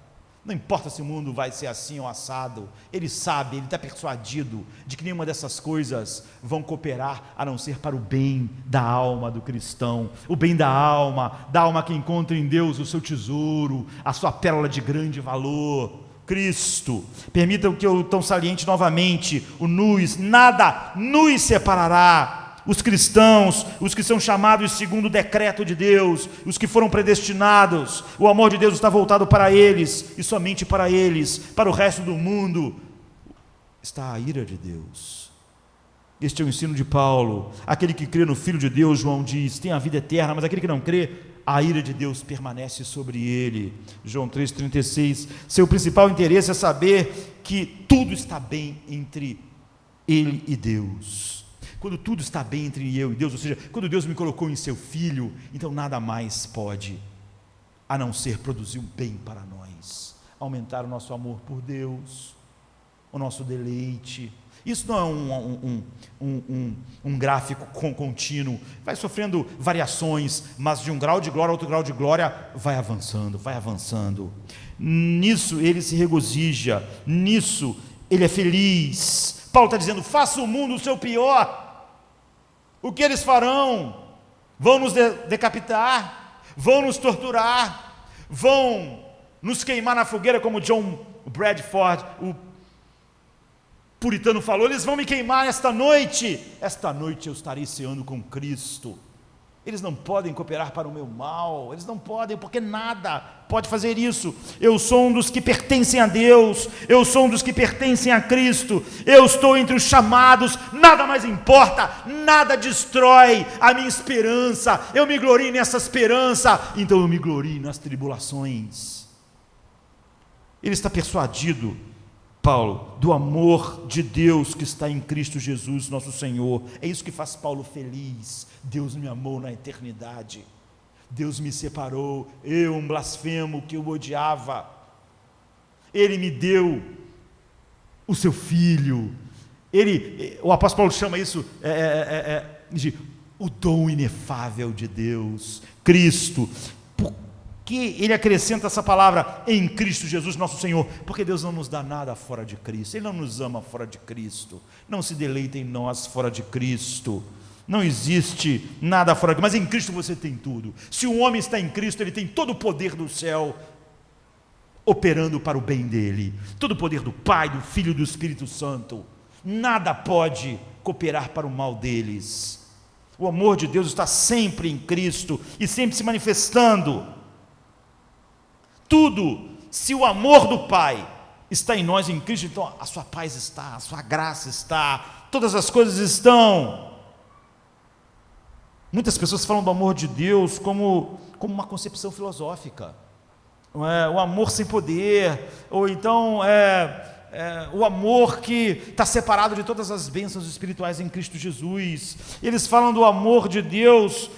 Não importa se o mundo vai ser assim ou assado. Ele sabe, ele está persuadido de que nenhuma dessas coisas vão cooperar a não ser para o bem da alma do cristão. O bem da alma que encontra em Deus o seu tesouro, a sua pérola de grande valor, Cristo. Permitam que eu tão saliente novamente: nada nos separará. Os cristãos, os que são chamados segundo o decreto de Deus, os que foram predestinados, o amor de Deus está voltado para eles, e somente para eles. Para o resto do mundo está a ira de Deus. Este é o ensino de Paulo. Aquele que crê no Filho de Deus, João diz, tem a vida eterna, mas aquele que não crê, a ira de Deus permanece sobre ele. João 3,36. Seu principal interesse é saber que tudo está bem entre ele e Deus. Quando tudo está bem entre eu e Deus, ou seja, quando Deus me colocou em seu Filho, então nada mais pode, a não ser produzir o bem para nós, aumentar o nosso amor por Deus, o nosso deleite. Isso não é um gráfico contínuo, vai sofrendo variações, mas de um grau de glória a outro grau de glória, vai avançando. Nisso ele se regozija, nisso ele é feliz. Paulo está dizendo: faça o mundo o seu pior. O que eles farão? Vão nos decapitar, vão nos torturar, vão nos queimar na fogueira, como John Bradford, o puritano, falou. Eles vão me queimar esta noite eu estarei ceando com Cristo. Eles não podem cooperar para o meu mal, eles não podem, porque nada pode fazer isso. Eu sou um dos que pertencem a Deus, eu sou um dos que pertencem a Cristo, eu estou entre os chamados, nada mais importa, nada destrói a minha esperança, eu me glorio nessa esperança, então eu me glorio nas tribulações. Ele está persuadido, Paulo, do amor de Deus que está em Cristo Jesus, nosso Senhor. É isso que faz Paulo feliz. Deus me amou na eternidade, Deus me separou, eu, um blasfemo que o odiava, Ele me deu o seu Filho. O apóstolo Paulo chama isso de o dom inefável de Deus, Cristo. Que ele acrescenta essa palavra em Cristo Jesus nosso Senhor, porque Deus não nos dá nada fora de Cristo, Ele não nos ama fora de Cristo, não se deleita em nós fora de Cristo, não existe nada fora de Cristo, mas em Cristo você tem tudo. Se um homem está em Cristo, ele tem todo o poder do céu operando para o bem dele, todo o poder do Pai, do Filho e do Espírito Santo. Nada pode cooperar para o mal deles. O amor de Deus está sempre em Cristo e sempre se manifestando. Tudo, se o amor do Pai está em nós, em Cristo, então a sua paz está, a sua graça está, todas as coisas estão. Muitas pessoas falam do amor de Deus como uma concepção filosófica, não é? O amor sem poder, ou então o amor que está separado de todas as bênçãos espirituais em Cristo Jesus. Eles falam do amor de Deus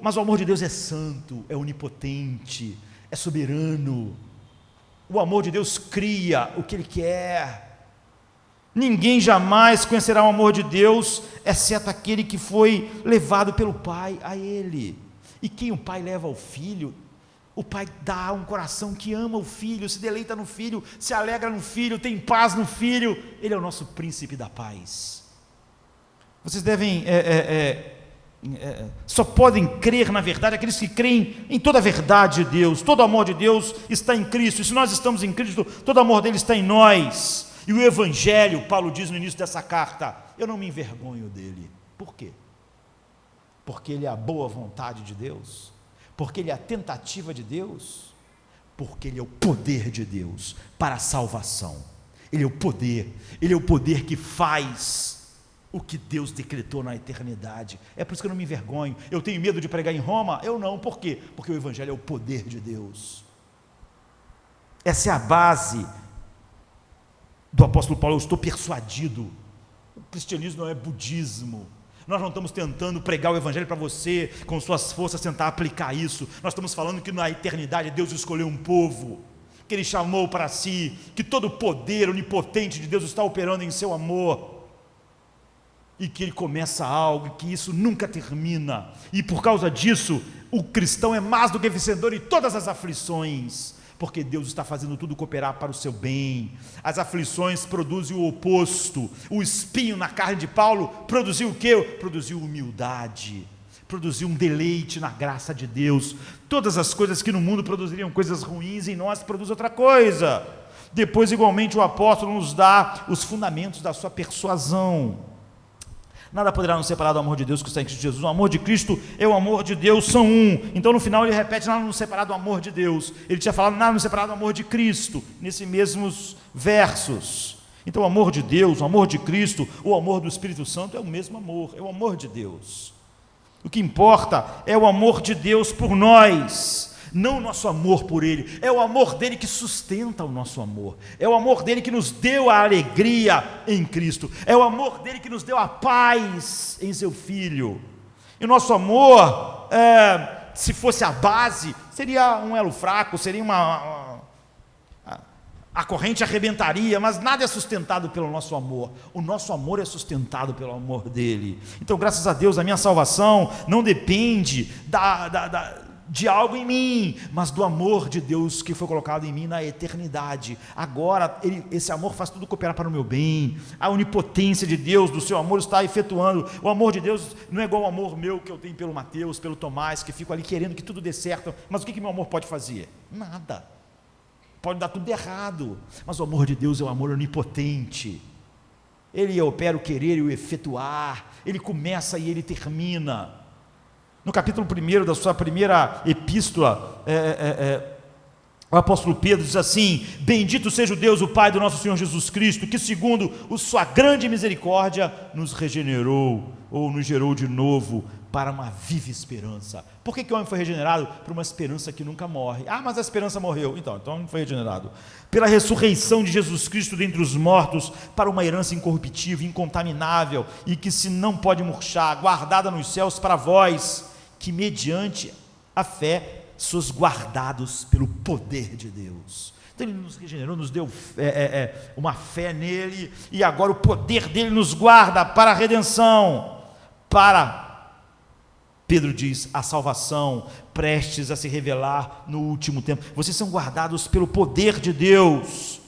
mas o amor de Deus é santo, é onipotente, é soberano. O amor de Deus cria o que Ele quer. Ninguém jamais conhecerá o amor de Deus, exceto aquele que foi levado pelo Pai a Ele. E quem o Pai leva ao Filho, o Pai dá um coração que ama o Filho, se deleita no Filho, se alegra no Filho, tem paz no Filho. Ele é o nosso príncipe da paz. Vocês devem só podem crer na verdade aqueles que creem em toda a verdade de Deus. Todo o amor de Deus está em Cristo, e se nós estamos em Cristo, todo o amor dele está em nós. E o Evangelho, Paulo diz no início dessa carta, eu não me envergonho dele. Por quê? Porque ele é a boa vontade de Deus, porque ele é a tentativa de Deus, porque ele é o poder de Deus para a salvação. Ele é o poder que faz o que Deus decretou na eternidade. É por isso que eu não me envergonho. Eu tenho medo de pregar em Roma? Eu não. Por quê? Porque o Evangelho é o poder de Deus. Essa é a base do apóstolo Paulo. Eu estou persuadido. O cristianismo não é budismo. Nós não estamos tentando pregar o evangelho para você, com suas forças, tentar aplicar isso. Nós estamos falando que na eternidade Deus escolheu um povo, que Ele chamou para si, que todo o poder onipotente de Deus está operando em seu amor, e que Ele começa algo, e que isso nunca termina, e por causa disso, o cristão é mais do que vencedor em todas as aflições, porque Deus está fazendo tudo cooperar para o seu bem. As aflições produzem o oposto. O espinho na carne de Paulo produziu o quê? Produziu humildade, produziu um deleite na graça de Deus. Todas as coisas que no mundo produziriam coisas ruins, em nós produz outra coisa. Depois, igualmente, o apóstolo nos dá os fundamentos da sua persuasão. Nada poderá nos separar do amor de Deus que está em Cristo Jesus. O amor de Cristo e o amor de Deus são um. Então no final ele repete: nada nos separar do amor de Deus. Ele tinha falado: nada nos separar do amor de Cristo, nesses mesmos versos. Então o amor de Deus, o amor de Cristo, o amor do Espírito Santo é o mesmo amor, é o amor de Deus. O que importa é o amor de Deus por nós, não o nosso amor por Ele. É o amor dele que sustenta o nosso amor, é o amor dele que nos deu a alegria em Cristo, é o amor dele que nos deu a paz em seu Filho. E o nosso amor, se fosse a base, seria um elo fraco, seria a corrente arrebentaria, mas nada é sustentado pelo nosso amor. O nosso amor é sustentado pelo amor dele. Então, graças a Deus, a minha salvação não depende de algo em mim, mas do amor de Deus que foi colocado em mim na eternidade. Agora, esse amor faz tudo cooperar para o meu bem. A onipotência de Deus, do seu amor, está efetuando. O amor de Deus não é igual ao amor meu que eu tenho pelo Mateus, pelo Tomás, que fico ali querendo que tudo dê certo. Mas o que meu amor pode fazer? Nada. Pode dar tudo errado. Mas o amor de Deus é um amor onipotente. Ele opera o querer e o efetuar. Ele começa e ele termina. No capítulo 1 da sua primeira epístola, o apóstolo Pedro diz assim: bendito seja o Deus, o Pai do nosso Senhor Jesus Cristo, que segundo a sua grande misericórdia nos regenerou, ou nos gerou de novo, para uma viva esperança. Por que o homem foi regenerado? Por uma esperança que nunca morre. Ah, mas a esperança morreu. Então não foi regenerado. Pela ressurreição de Jesus Cristo dentre os mortos, para uma herança incorruptível, incontaminável, e que se não pode murchar, guardada nos céus para vós, que mediante a fé sois guardados pelo poder de Deus. Então Ele nos regenerou, nos deu uma fé nele, e agora o poder dele nos guarda para a redenção, Pedro diz, a salvação prestes a se revelar no último tempo. Vocês são guardados pelo poder de Deus.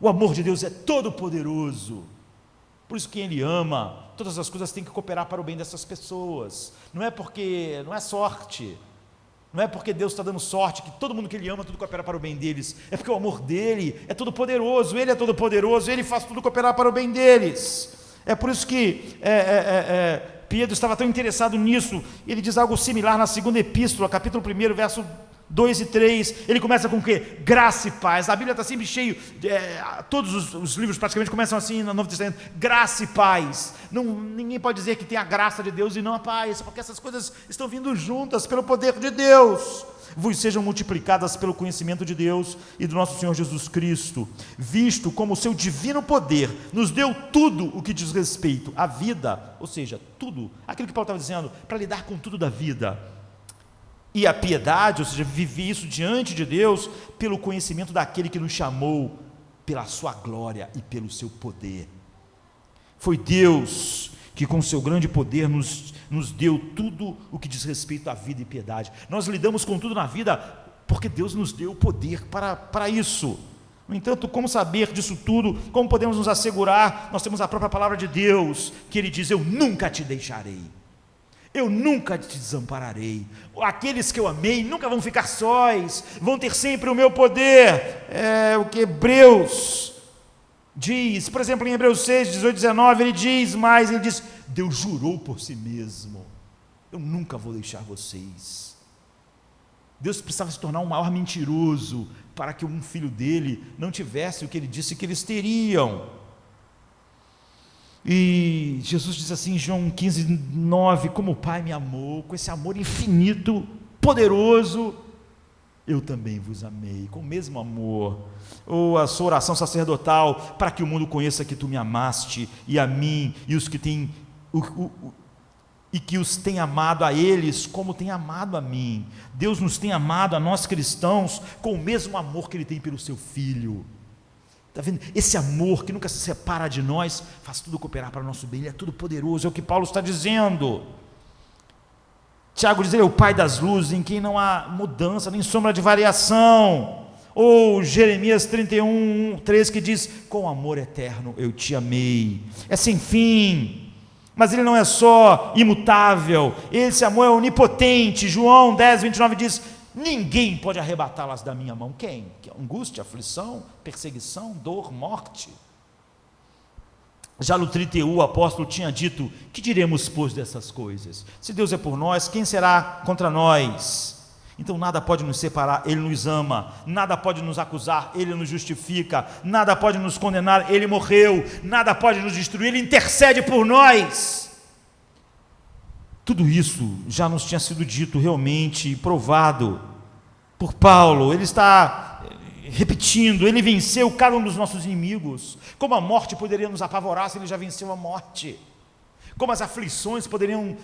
O amor de Deus é todo poderoso. Por isso quem Ele ama, todas as coisas têm que cooperar para o bem dessas pessoas. Não é sorte, não é porque Deus está dando sorte que todo mundo que Ele ama, tudo coopera para o bem deles. É porque o amor dele é todo poderoso, Ele é todo poderoso, Ele faz tudo cooperar para o bem deles. É por isso que Pedro estava tão interessado nisso. Ele diz algo similar na segunda epístola, capítulo 1, verso 2 e 3, ele começa com o quê? Graça e paz. A Bíblia está sempre cheio, todos os livros praticamente começam assim no Novo Testamento: graça e paz. Ninguém pode dizer que tem a graça de Deus e não a paz, porque essas coisas estão vindo juntas pelo poder de Deus. Vos sejam multiplicadas pelo conhecimento de Deus e do nosso Senhor Jesus Cristo, visto como o seu divino poder nos deu tudo o que diz respeito à vida, ou seja, tudo, aquilo que Paulo estava dizendo, para lidar com tudo da vida, e a piedade, ou seja, viver isso diante de Deus, pelo conhecimento daquele que nos chamou, pela sua glória e pelo seu poder. Foi Deus que com seu grande poder nos deu tudo o que diz respeito à vida e piedade. Nós lidamos com tudo na vida porque Deus nos deu o poder para isso. No entanto, como saber disso tudo? Como podemos nos assegurar? Nós temos a própria palavra de Deus, que Ele diz: eu nunca te deixarei, eu nunca te desampararei. Aqueles que eu amei nunca vão ficar sós, vão ter sempre o meu poder. É o que Hebreus diz, por exemplo, em Hebreus 6, 18, 19, ele diz: Deus jurou por si mesmo: eu nunca vou deixar vocês. Deus precisava se tornar um maior mentiroso para que um filho dele não tivesse o que ele disse que eles teriam. E Jesus diz assim em João 15, 9: como o Pai me amou, com esse amor infinito, poderoso, eu também vos amei, com o mesmo amor. Ou a sua oração sacerdotal: para que o mundo conheça que tu me amaste, e a mim, e os que têm e que os tem amado a eles como tem amado a mim. Deus nos tem amado, a nós cristãos, com o mesmo amor que Ele tem pelo Seu Filho. Está vendo? Esse amor que nunca se separa de nós, faz tudo cooperar para o nosso bem. Ele é tudo poderoso, é o que Paulo está dizendo. Tiago diz, Ele é o Pai das luzes, em quem não há mudança, nem sombra de variação. Ou Jeremias 31, 13, que diz, com amor eterno eu te amei. É sem fim, mas Ele não é só imutável, esse amor é onipotente. João 10, 29 diz, ninguém pode arrebatá-las da minha mão. Quem? Angústia, aflição, perseguição, dor, morte. Já no 31 o apóstolo tinha dito, que diremos pois dessas coisas? Se Deus é por nós, quem será contra nós? Então nada pode nos separar, Ele nos ama. Nada pode nos acusar, Ele nos justifica. Nada pode nos condenar, Ele morreu. Nada pode nos destruir, Ele intercede por nós. Tudo isso já nos tinha sido dito realmente e provado por Paulo. Ele está repetindo, Ele venceu cada um dos nossos inimigos. Como a morte poderia nos apavorar se Ele já venceu a morte? Como as aflições poderiam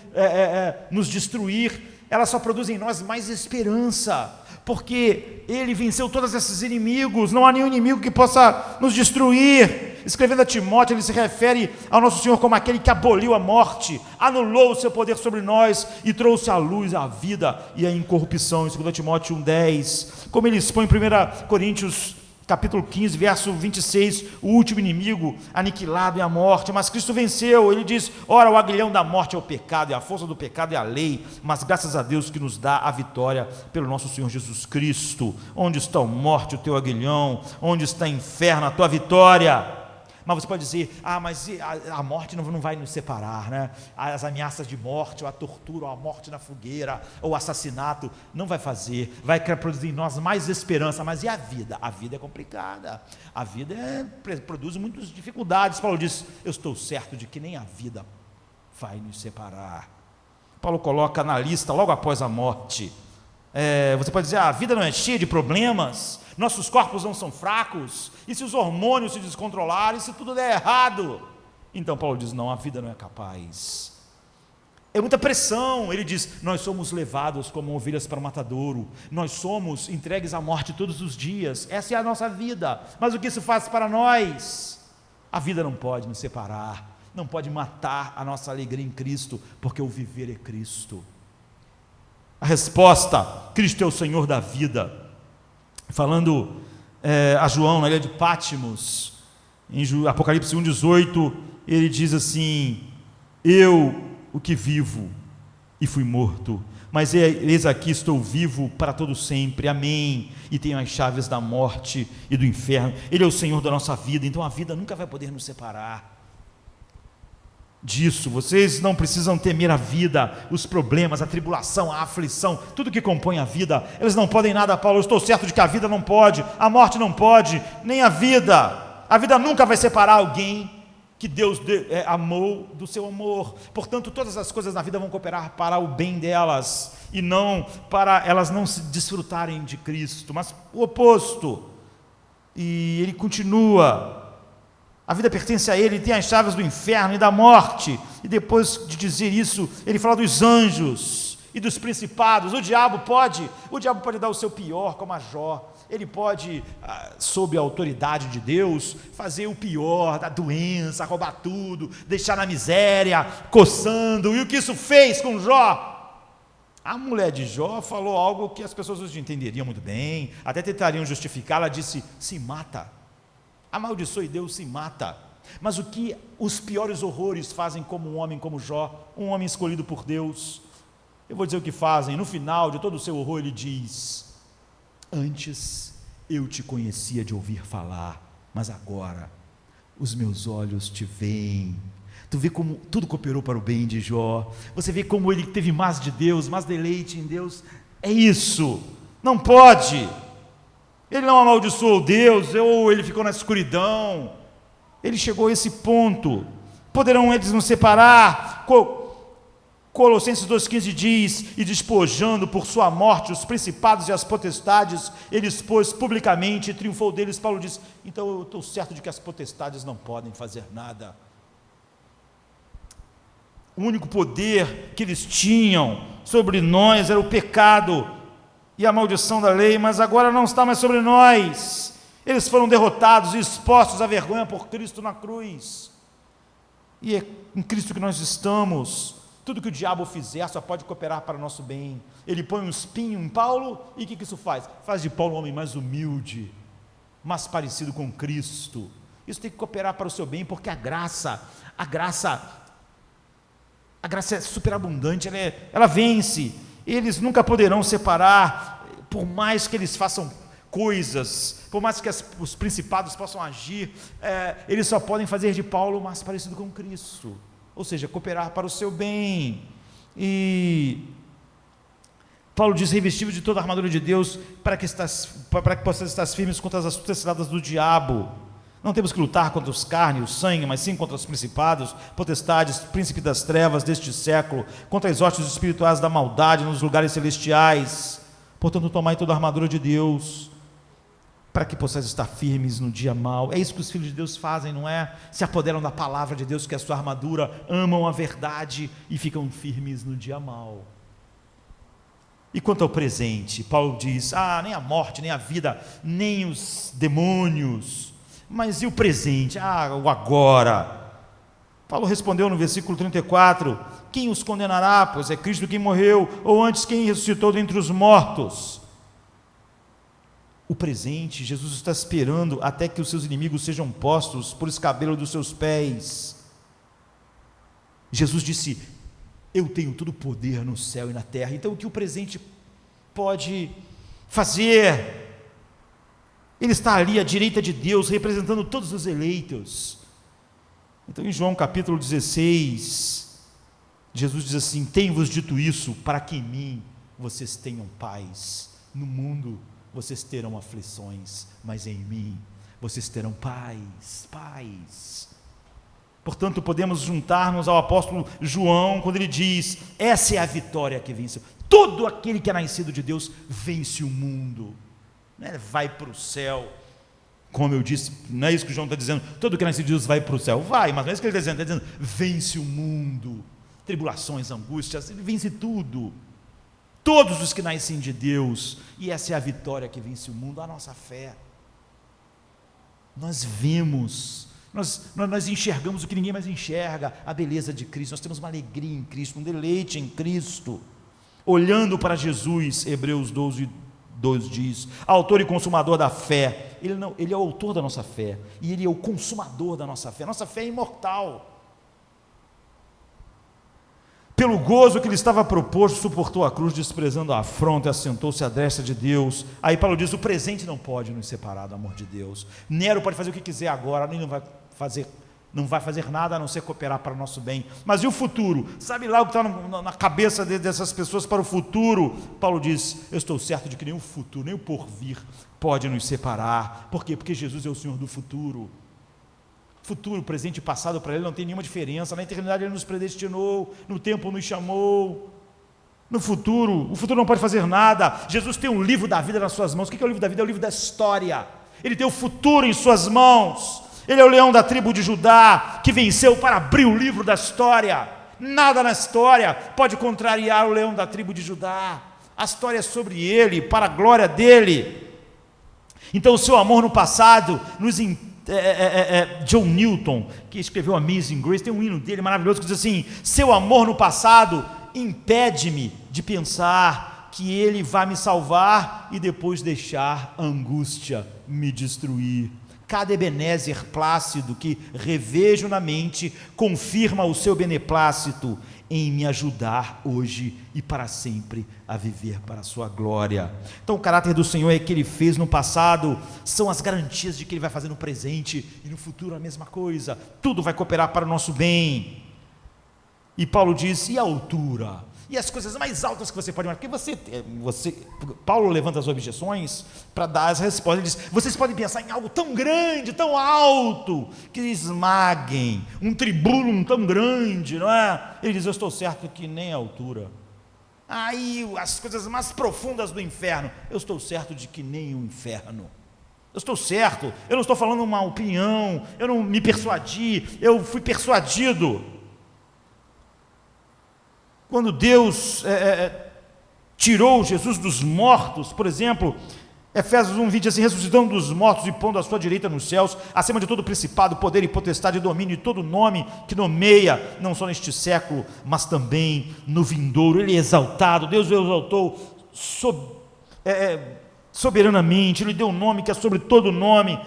nos destruir? Elas só produzem em nós mais esperança, porque Ele venceu todos esses inimigos. Não há nenhum inimigo que possa nos destruir. Escrevendo a Timóteo, ele se refere ao nosso Senhor como aquele que aboliu a morte, anulou o seu poder sobre nós e trouxe à luz a vida e a incorrupção. Em 2 Timóteo 1,10, como ele expõe em 1 Coríntios capítulo 15, verso 26, o último inimigo aniquilado é a morte, mas Cristo venceu. Ele diz, ora, o aguilhão da morte é o pecado, e a força do pecado é a lei, mas graças a Deus que nos dá a vitória pelo nosso Senhor Jesus Cristo. Onde está a morte, o teu aguilhão? Onde está o inferno, a tua vitória? Mas você pode dizer, mas a morte não vai nos separar, né? As ameaças de morte, ou a tortura, ou a morte na fogueira, ou o assassinato, não vai fazer, vai produzir em nós mais esperança. Mas e a vida? A vida é complicada, a vida produz muitas dificuldades. Paulo diz, eu estou certo de que nem a vida vai nos separar. Paulo coloca na lista, logo após a morte, você pode dizer, a vida não é cheia de problemas, nossos corpos não são fracos, e se os hormônios se descontrolarem, se tudo der errado? Então Paulo diz, não, a vida não é capaz, é muita pressão. Ele diz, nós somos levados como ovelhas para o matadouro, nós somos entregues à morte todos os dias, essa é a nossa vida. Mas o que isso faz para nós? A vida não pode nos separar, não pode matar a nossa alegria em Cristo, porque o viver é Cristo. A resposta, Cristo é o Senhor da vida. Falando a João na ilha de Pátimos, em Apocalipse 1,18, ele diz assim, eu, o que vivo e fui morto, mas eis aqui estou vivo para todo sempre, amém, e tenho as chaves da morte e do inferno. Ele é o Senhor da nossa vida, então a vida nunca vai poder nos separar disso. Vocês não precisam temer a vida, os problemas, a tribulação, a aflição, tudo que compõe a vida, eles não podem nada. Paulo, eu estou certo de que a vida não pode, a morte não pode, nem a vida nunca vai separar alguém que Deus amou do seu amor. Portanto, todas as coisas na vida vão cooperar para o bem delas, e não para elas não se desfrutarem de Cristo, mas o oposto. E ele continua, a vida pertence a Ele, tem as chaves do inferno e da morte. E depois de dizer isso, ele fala dos anjos e dos principados. O diabo pode dar o seu pior, como a Jó. Ele pode, sob a autoridade de Deus, fazer o pior, da doença, roubar tudo, deixar na miséria, coçando. E o que isso fez com Jó? A mulher de Jó falou algo que as pessoas hoje entenderiam muito bem, até tentariam justificar. Ela disse, se mata, amaldiçoe Deus, se mata. Mas o que os piores horrores fazem como um homem como Jó, um homem escolhido por Deus? Eu vou dizer o que fazem. No final de todo o seu horror, ele diz, antes eu te conhecia de ouvir falar, mas agora os meus olhos te veem. Tu vê como tudo cooperou para o bem de Jó. Você vê como ele teve mais de Deus, mais deleite em Deus. É isso, não pode. Ele não amaldiçoou Deus, ou ele ficou na escuridão. Ele chegou a esse ponto. Poderão eles nos separar? Colossenses 2,15 diz, e despojando por sua morte os principados e as potestades, ele expôs publicamente e triunfou deles. Paulo diz, então eu estou certo de que as potestades não podem fazer nada. O único poder que eles tinham sobre nós era o pecado e a maldição da lei, mas agora não está mais sobre nós. Eles foram derrotados e expostos à vergonha por Cristo na cruz. E é em Cristo que nós estamos. Tudo que o diabo fizer só pode cooperar para o nosso bem. Ele põe um espinho em Paulo, e o que isso faz? Faz de Paulo um homem mais humilde, mais parecido com Cristo. Isso tem que cooperar para o seu bem, porque a graça é superabundante, ela vence. Eles nunca poderão separar, por mais que eles façam coisas, por mais que os principados possam agir, eles só podem fazer de Paulo mais parecido com Cristo, ou seja, cooperar para o seu bem. E Paulo diz: revestido de toda a armadura de Deus, para que possas estar firmes contra as astutas ciladas do diabo. Não temos que lutar contra os carnes e o sangue, mas sim contra os principados, potestades, príncipes das trevas deste século, contra as hostes espirituais da maldade nos lugares celestiais. Portanto, tomai toda a armadura de Deus, para que possais estar firmes no dia mau. É isso que os filhos de Deus fazem, não é? Se apoderam da palavra de Deus, que é a sua armadura, amam a verdade e ficam firmes no dia mau. E quanto ao presente, Paulo diz: nem a morte, nem a vida, nem os demônios. Mas e o presente? O agora. Paulo respondeu no versículo 34: quem os condenará? Pois é Cristo quem morreu, ou antes quem ressuscitou dentre os mortos. O presente, Jesus está esperando até que os seus inimigos sejam postos por escabelo dos seus pés. Jesus disse: eu tenho todo o poder no céu e na terra. Então o que o presente pode fazer? Ele está ali à direita de Deus, representando todos os eleitos. Então em João capítulo 16, Jesus diz assim: tenho-vos dito isso, para que em mim vocês tenham paz. No mundo vocês terão aflições, mas em mim vocês terão paz. Portanto, podemos juntar-nos ao apóstolo João, quando ele diz: essa é a vitória que vence. Todo aquele que é nascido de Deus vence o mundo, vai para o céu. Como eu disse, não é isso que João está dizendo, todo que é nascido de Deus vai para o céu, mas não é isso que ele está dizendo, vence o mundo, tribulações, angústias, ele vence tudo, todos os que nascem de Deus, e essa é a vitória que vence o mundo, a nossa fé. Nós vemos, nós enxergamos o que ninguém mais enxerga, a beleza de Cristo, nós temos uma alegria em Cristo, um deleite em Cristo, olhando para Jesus. Hebreus 12, 2 diz: autor e consumador da fé. Ele é o autor da nossa fé, e ele é o consumador da nossa fé. Nossa fé é imortal. Pelo gozo que lhe estava proposto, suportou a cruz, desprezando a afronta, e assentou-se à destra de Deus. Aí Paulo diz: o presente não pode nos separar do amor de Deus. Nero pode fazer o que quiser agora, ele não vai fazer nada a não ser cooperar para o nosso bem. Mas e o futuro? Sabe lá o que está na cabeça dessas pessoas para o futuro? Paulo diz: eu estou certo de que nem o futuro, nem o porvir pode nos separar. Por quê? Porque Jesus é o Senhor do futuro. Futuro, presente e passado para Ele não tem nenhuma diferença. Na eternidade Ele nos predestinou, no tempo nos chamou. No futuro, o futuro não pode fazer nada. Jesus tem um livro da vida nas suas mãos. O que é o livro da vida? É o livro da história. Ele tem o futuro em suas mãos. Ele é o leão da tribo de Judá, que venceu para abrir o livro da história. Nada na história pode contrariar o leão da tribo de Judá. A história é sobre ele, para a glória dele. Então o seu amor no passado John Newton, que escreveu Amazing Grace, tem um hino dele maravilhoso que diz assim: seu amor no passado impede-me de pensar que ele vai me salvar e depois deixar a angústia me destruir. Cada Ebenezer plácido que revejo na mente confirma o seu beneplácito em me ajudar hoje e para sempre a viver para a sua glória. Então o caráter do Senhor é que Ele fez no passado, são as garantias de que Ele vai fazer no presente, e no futuro a mesma coisa, tudo vai cooperar para o nosso bem. E Paulo diz: e a altura? E as coisas mais altas que você pode imaginar? Porque Paulo levanta as objeções para dar as respostas. Ele diz: vocês podem pensar em algo tão grande, tão alto, que esmaguem, um tribulum tão grande, não é? Ele diz: eu estou certo que nem a altura. Aí as coisas mais profundas do inferno, eu estou certo de que nem o inferno. Eu estou certo, eu não estou falando uma opinião, eu não me persuadi, eu fui persuadido. quando Deus tirou Jesus dos mortos, por exemplo, Efésios 1:20 diz assim: ressuscitando dos mortos e pondo à sua direita nos céus, acima de todo principado, poder e potestade e domínio, e todo nome que nomeia, não só neste século, mas também no vindouro. Ele é exaltado, Deus o exaltou soberanamente, Ele deu um nome que é sobre todo nome,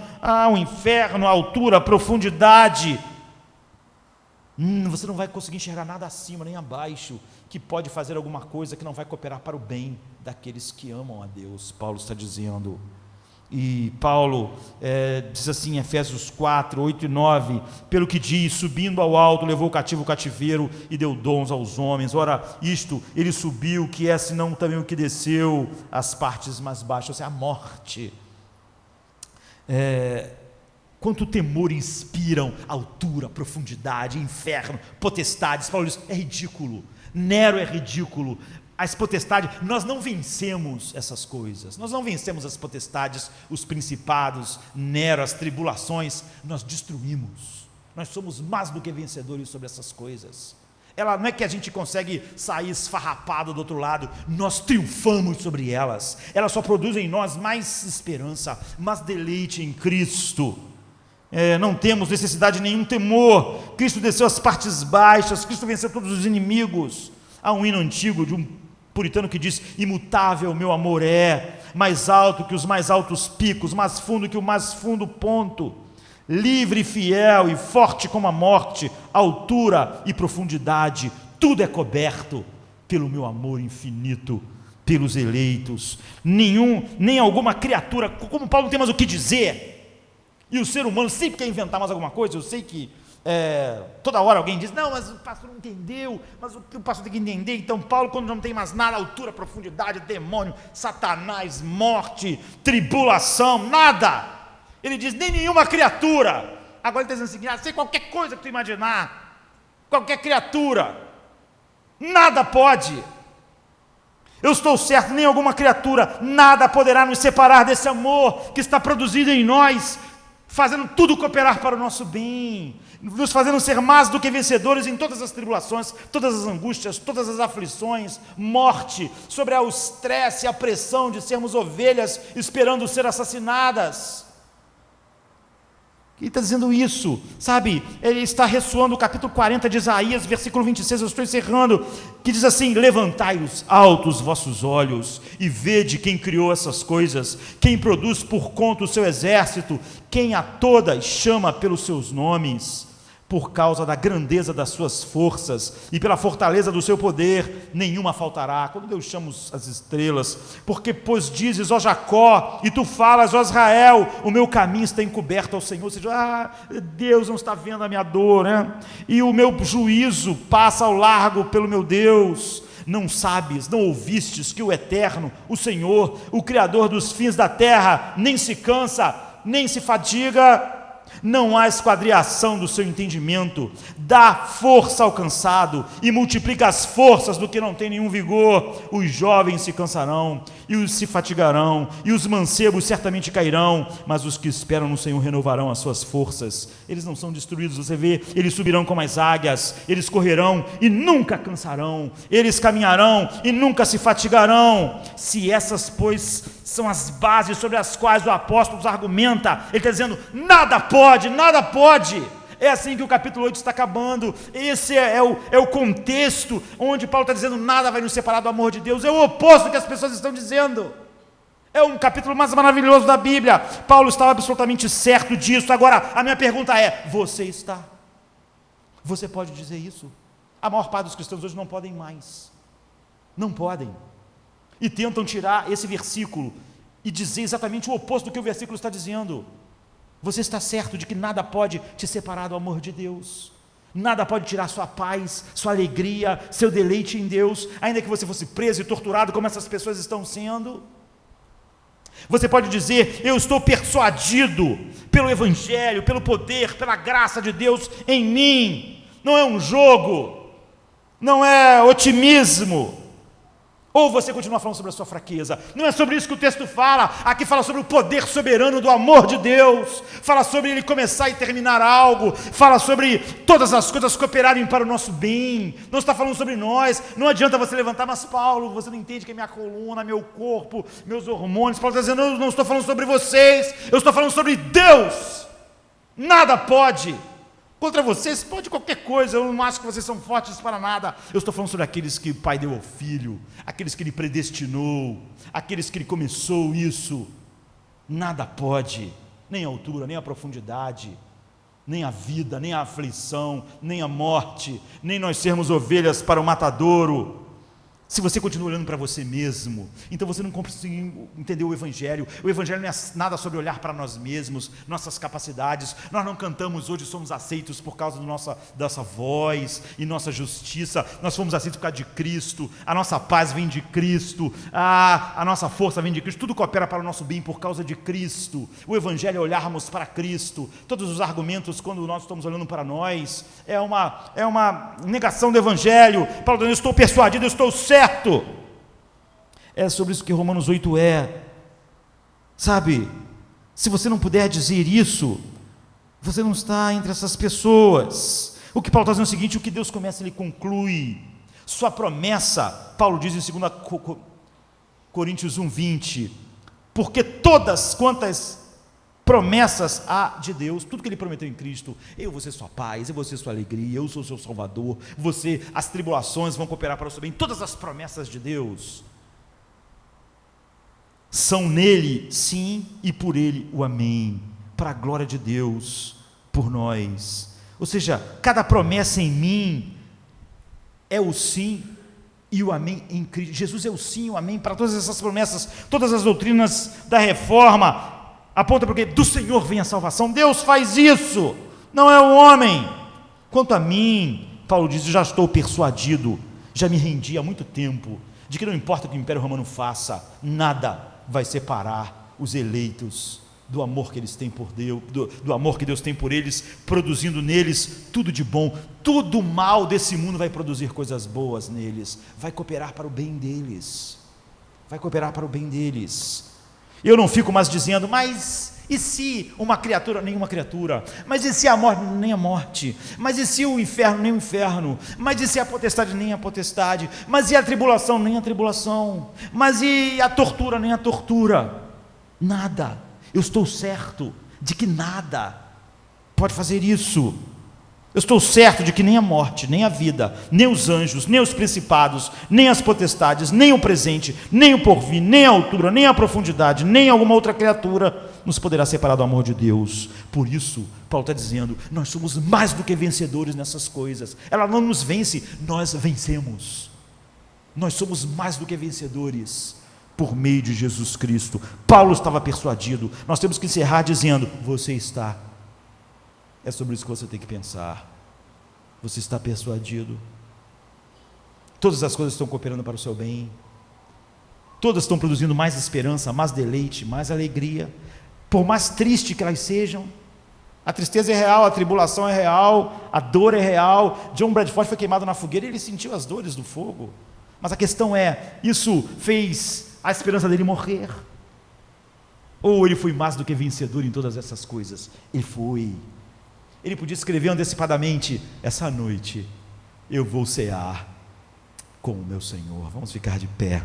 o inferno, a altura, a profundidade. Você não vai conseguir enxergar nada acima nem abaixo que pode fazer alguma coisa que não vai cooperar para o bem daqueles que amam a Deus, Paulo está dizendo. E Paulo diz assim em Efésios 4, 8 e 9, pelo que diz, subindo ao alto, levou o cativo o cativeiro e deu dons aos homens. Ora, isto, ele subiu, que é senão também o que desceu às partes mais baixas, ou seja, a morte. Quanto temor inspiram altura, profundidade, inferno, potestades. Paulo diz, é ridículo, Nero é ridículo, as potestades, nós não vencemos essas coisas, nós não vencemos as potestades, os principados, Nero, as tribulações, nós destruímos, nós somos mais do que vencedores sobre essas coisas. Ela não é que a gente consegue sair esfarrapado do outro lado, nós triunfamos sobre elas, elas só produzem em nós mais esperança, mais deleite em Cristo. Não temos necessidade de nenhum temor, Cristo desceu às partes baixas, Cristo venceu todos os inimigos. Há um hino antigo de um puritano que diz, imutável meu amor é, mais alto que os mais altos picos, mais fundo que o mais fundo ponto, livre e fiel e forte como a morte, altura e profundidade, tudo é coberto pelo meu amor infinito, pelos eleitos. Nem alguma criatura, como Paulo não tem mais o que dizer, e o ser humano sempre quer inventar mais alguma coisa. Eu sei que toda hora alguém diz, não, mas o pastor não entendeu, mas o que o pastor tem que entender? Então Paulo, quando não tem mais nada, altura, profundidade, demônio, Satanás, morte, tribulação, nada, ele diz, nem nenhuma criatura. Agora ele está dizendo assim, sei qualquer coisa que tu imaginar, qualquer criatura, nada pode, eu estou certo, nem alguma criatura, nada poderá nos separar desse amor que está produzido em nós, fazendo tudo cooperar para o nosso bem, nos fazendo ser mais do que vencedores em todas as tribulações, todas as angústias, todas as aflições, morte, sobre o estresse e a pressão de sermos ovelhas esperando ser assassinadas. Ele está dizendo isso, sabe, ele está ressoando o capítulo 40 de Isaías, versículo 26, eu estou encerrando, que diz assim, levantai os altos vossos olhos, e vede quem criou essas coisas, quem produz por conta o seu exército, quem a todas chama pelos seus nomes, por causa da grandeza das suas forças, e pela fortaleza do seu poder, nenhuma faltará. Quando Deus chama as estrelas, porque pois dizes, ó Jacó, e tu falas, ó Israel, o meu caminho está encoberto ao Senhor, ou seja, Deus não está vendo a minha dor, né? E o meu juízo passa ao largo pelo meu Deus. Não sabes, não ouvistes que o Eterno, o Senhor, o Criador dos fins da terra, nem se cansa, nem se fadiga, não há esquadriação do seu entendimento, dá força ao cansado e multiplica as forças do que não tem nenhum vigor. Os jovens se cansarão e os se fatigarão, e os mancebos certamente cairão, mas os que esperam no Senhor renovarão as suas forças. Eles não são destruídos, você vê, eles subirão como as águias, eles correrão e nunca cansarão, eles caminharão e nunca se fatigarão. Se essas, pois, são as bases sobre as quais o apóstolo argumenta, ele está dizendo, nada pode, nada pode. É assim que o capítulo 8 está acabando. Esse é o contexto onde Paulo está dizendo, nada vai nos separar do amor de Deus. É o oposto do que as pessoas estão dizendo. É um capítulo mais maravilhoso da Bíblia. Paulo estava absolutamente certo disso. Agora, a minha pergunta é, você está? Você pode dizer isso? A maior parte dos cristãos hoje não podem mais. Não podem. E tentam tirar esse versículo e dizer exatamente o oposto do que o versículo está dizendo. Você está certo de que nada pode te separar do amor de Deus, nada pode tirar sua paz, sua alegria, seu deleite em Deus, ainda que você fosse preso e torturado como essas pessoas estão sendo. Você pode dizer, eu estou persuadido pelo Evangelho, pelo poder, pela graça de Deus em mim. Não é um jogo, não é otimismo. Ou você continua falando sobre a sua fraqueza? Não é sobre isso que o texto fala. Aqui fala sobre o poder soberano do amor de Deus. Fala sobre Ele começar e terminar algo. Fala sobre todas as coisas cooperarem para o nosso bem. Não está falando sobre nós. Não adianta você levantar, mas Paulo, você não entende que é minha coluna, meu corpo, meus hormônios. Paulo está dizendo, eu não estou falando sobre vocês. Eu estou falando sobre Deus. Nada pode. Contra vocês pode qualquer coisa, eu não acho que vocês são fortes para nada. Eu estou falando sobre aqueles que o Pai deu ao Filho, aqueles que Ele predestinou, aqueles que Ele começou isso. Nada pode, nem a altura, nem a profundidade, nem a vida, nem a aflição, nem a morte, nem nós sermos ovelhas para o matadouro. Se você continua olhando para você mesmo, então você não consegue entender o Evangelho. O Evangelho não é nada sobre olhar para nós mesmos, nossas capacidades. Nós não cantamos hoje, somos aceitos por causa nossa voz e nossa justiça. Nós fomos aceitos por causa de Cristo. A nossa paz vem de Cristo, a nossa força vem de Cristo. Tudo coopera para o nosso bem por causa de Cristo. O Evangelho é olharmos para Cristo. Todos os argumentos, quando nós estamos olhando para nós, é uma negação do Evangelho. Paulo diz, eu estou persuadido, eu estou certo. É sobre isso que Romanos 8 é. Sabe, se você não puder dizer isso, você não está entre essas pessoas. O que Paulo está dizendo é o seguinte: o que Deus começa, Ele conclui. Sua promessa, Paulo diz em 2 Coríntios 1:20, porque todas quantas promessas há de Deus, tudo que Ele prometeu em Cristo, eu vou ser sua paz, eu vou ser sua alegria, eu sou seu Salvador, as tribulações vão cooperar para o seu bem, todas as promessas de Deus são nele, sim, e por Ele o amém, para a glória de Deus, por nós. Ou seja, cada promessa em mim é o sim e o amém em Cristo. Jesus é o sim e o amém para todas essas promessas, todas as doutrinas da reforma aponta porque do Senhor vem a salvação. Deus faz isso, não é o homem. Quanto a mim, Paulo diz, já estou persuadido, já me rendi há muito tempo, de que não importa o que o Império Romano faça, nada vai separar os eleitos do amor que eles têm por Deus, do amor que Deus tem por eles, produzindo neles tudo de bom. Tudo mal desse mundo vai produzir coisas boas neles, vai cooperar para o bem deles, vai cooperar para o bem deles. Eu não fico mais dizendo, mas e se uma criatura, nenhuma criatura, mas e se a morte, nem a morte, mas e se o inferno, nem o inferno, mas e se a potestade, nem a potestade, mas e a tribulação, nem a tribulação, mas e a tortura, nem a tortura, nada, eu estou certo de que nada pode fazer isso. Eu estou certo de que nem a morte, nem a vida, nem os anjos, nem os principados, nem as potestades, nem o presente, nem o porvir, nem a altura, nem a profundidade, nem alguma outra criatura nos poderá separar do amor de Deus. Por isso, Paulo está dizendo, nós somos mais do que vencedores nessas coisas. Ela não nos vence, nós vencemos. Nós somos mais do que vencedores por meio de Jesus Cristo. Paulo estava persuadido. Nós temos que encerrar dizendo, você está. É sobre isso que você tem que pensar. Você está persuadido? Todas as coisas estão cooperando para o seu bem. Todas estão produzindo mais esperança, mais deleite, mais alegria. Por mais triste que elas sejam, a tristeza é real, a tribulação é real, a dor é real. John Bradford foi queimado na fogueira e ele sentiu as dores do fogo. Mas a questão é, isso fez a esperança dele morrer? Ou ele foi mais do que vencedor em todas essas coisas? Ele foi. Ele podia escrever antecipadamente, essa noite eu vou cear com o meu Senhor. Vamos ficar de pé.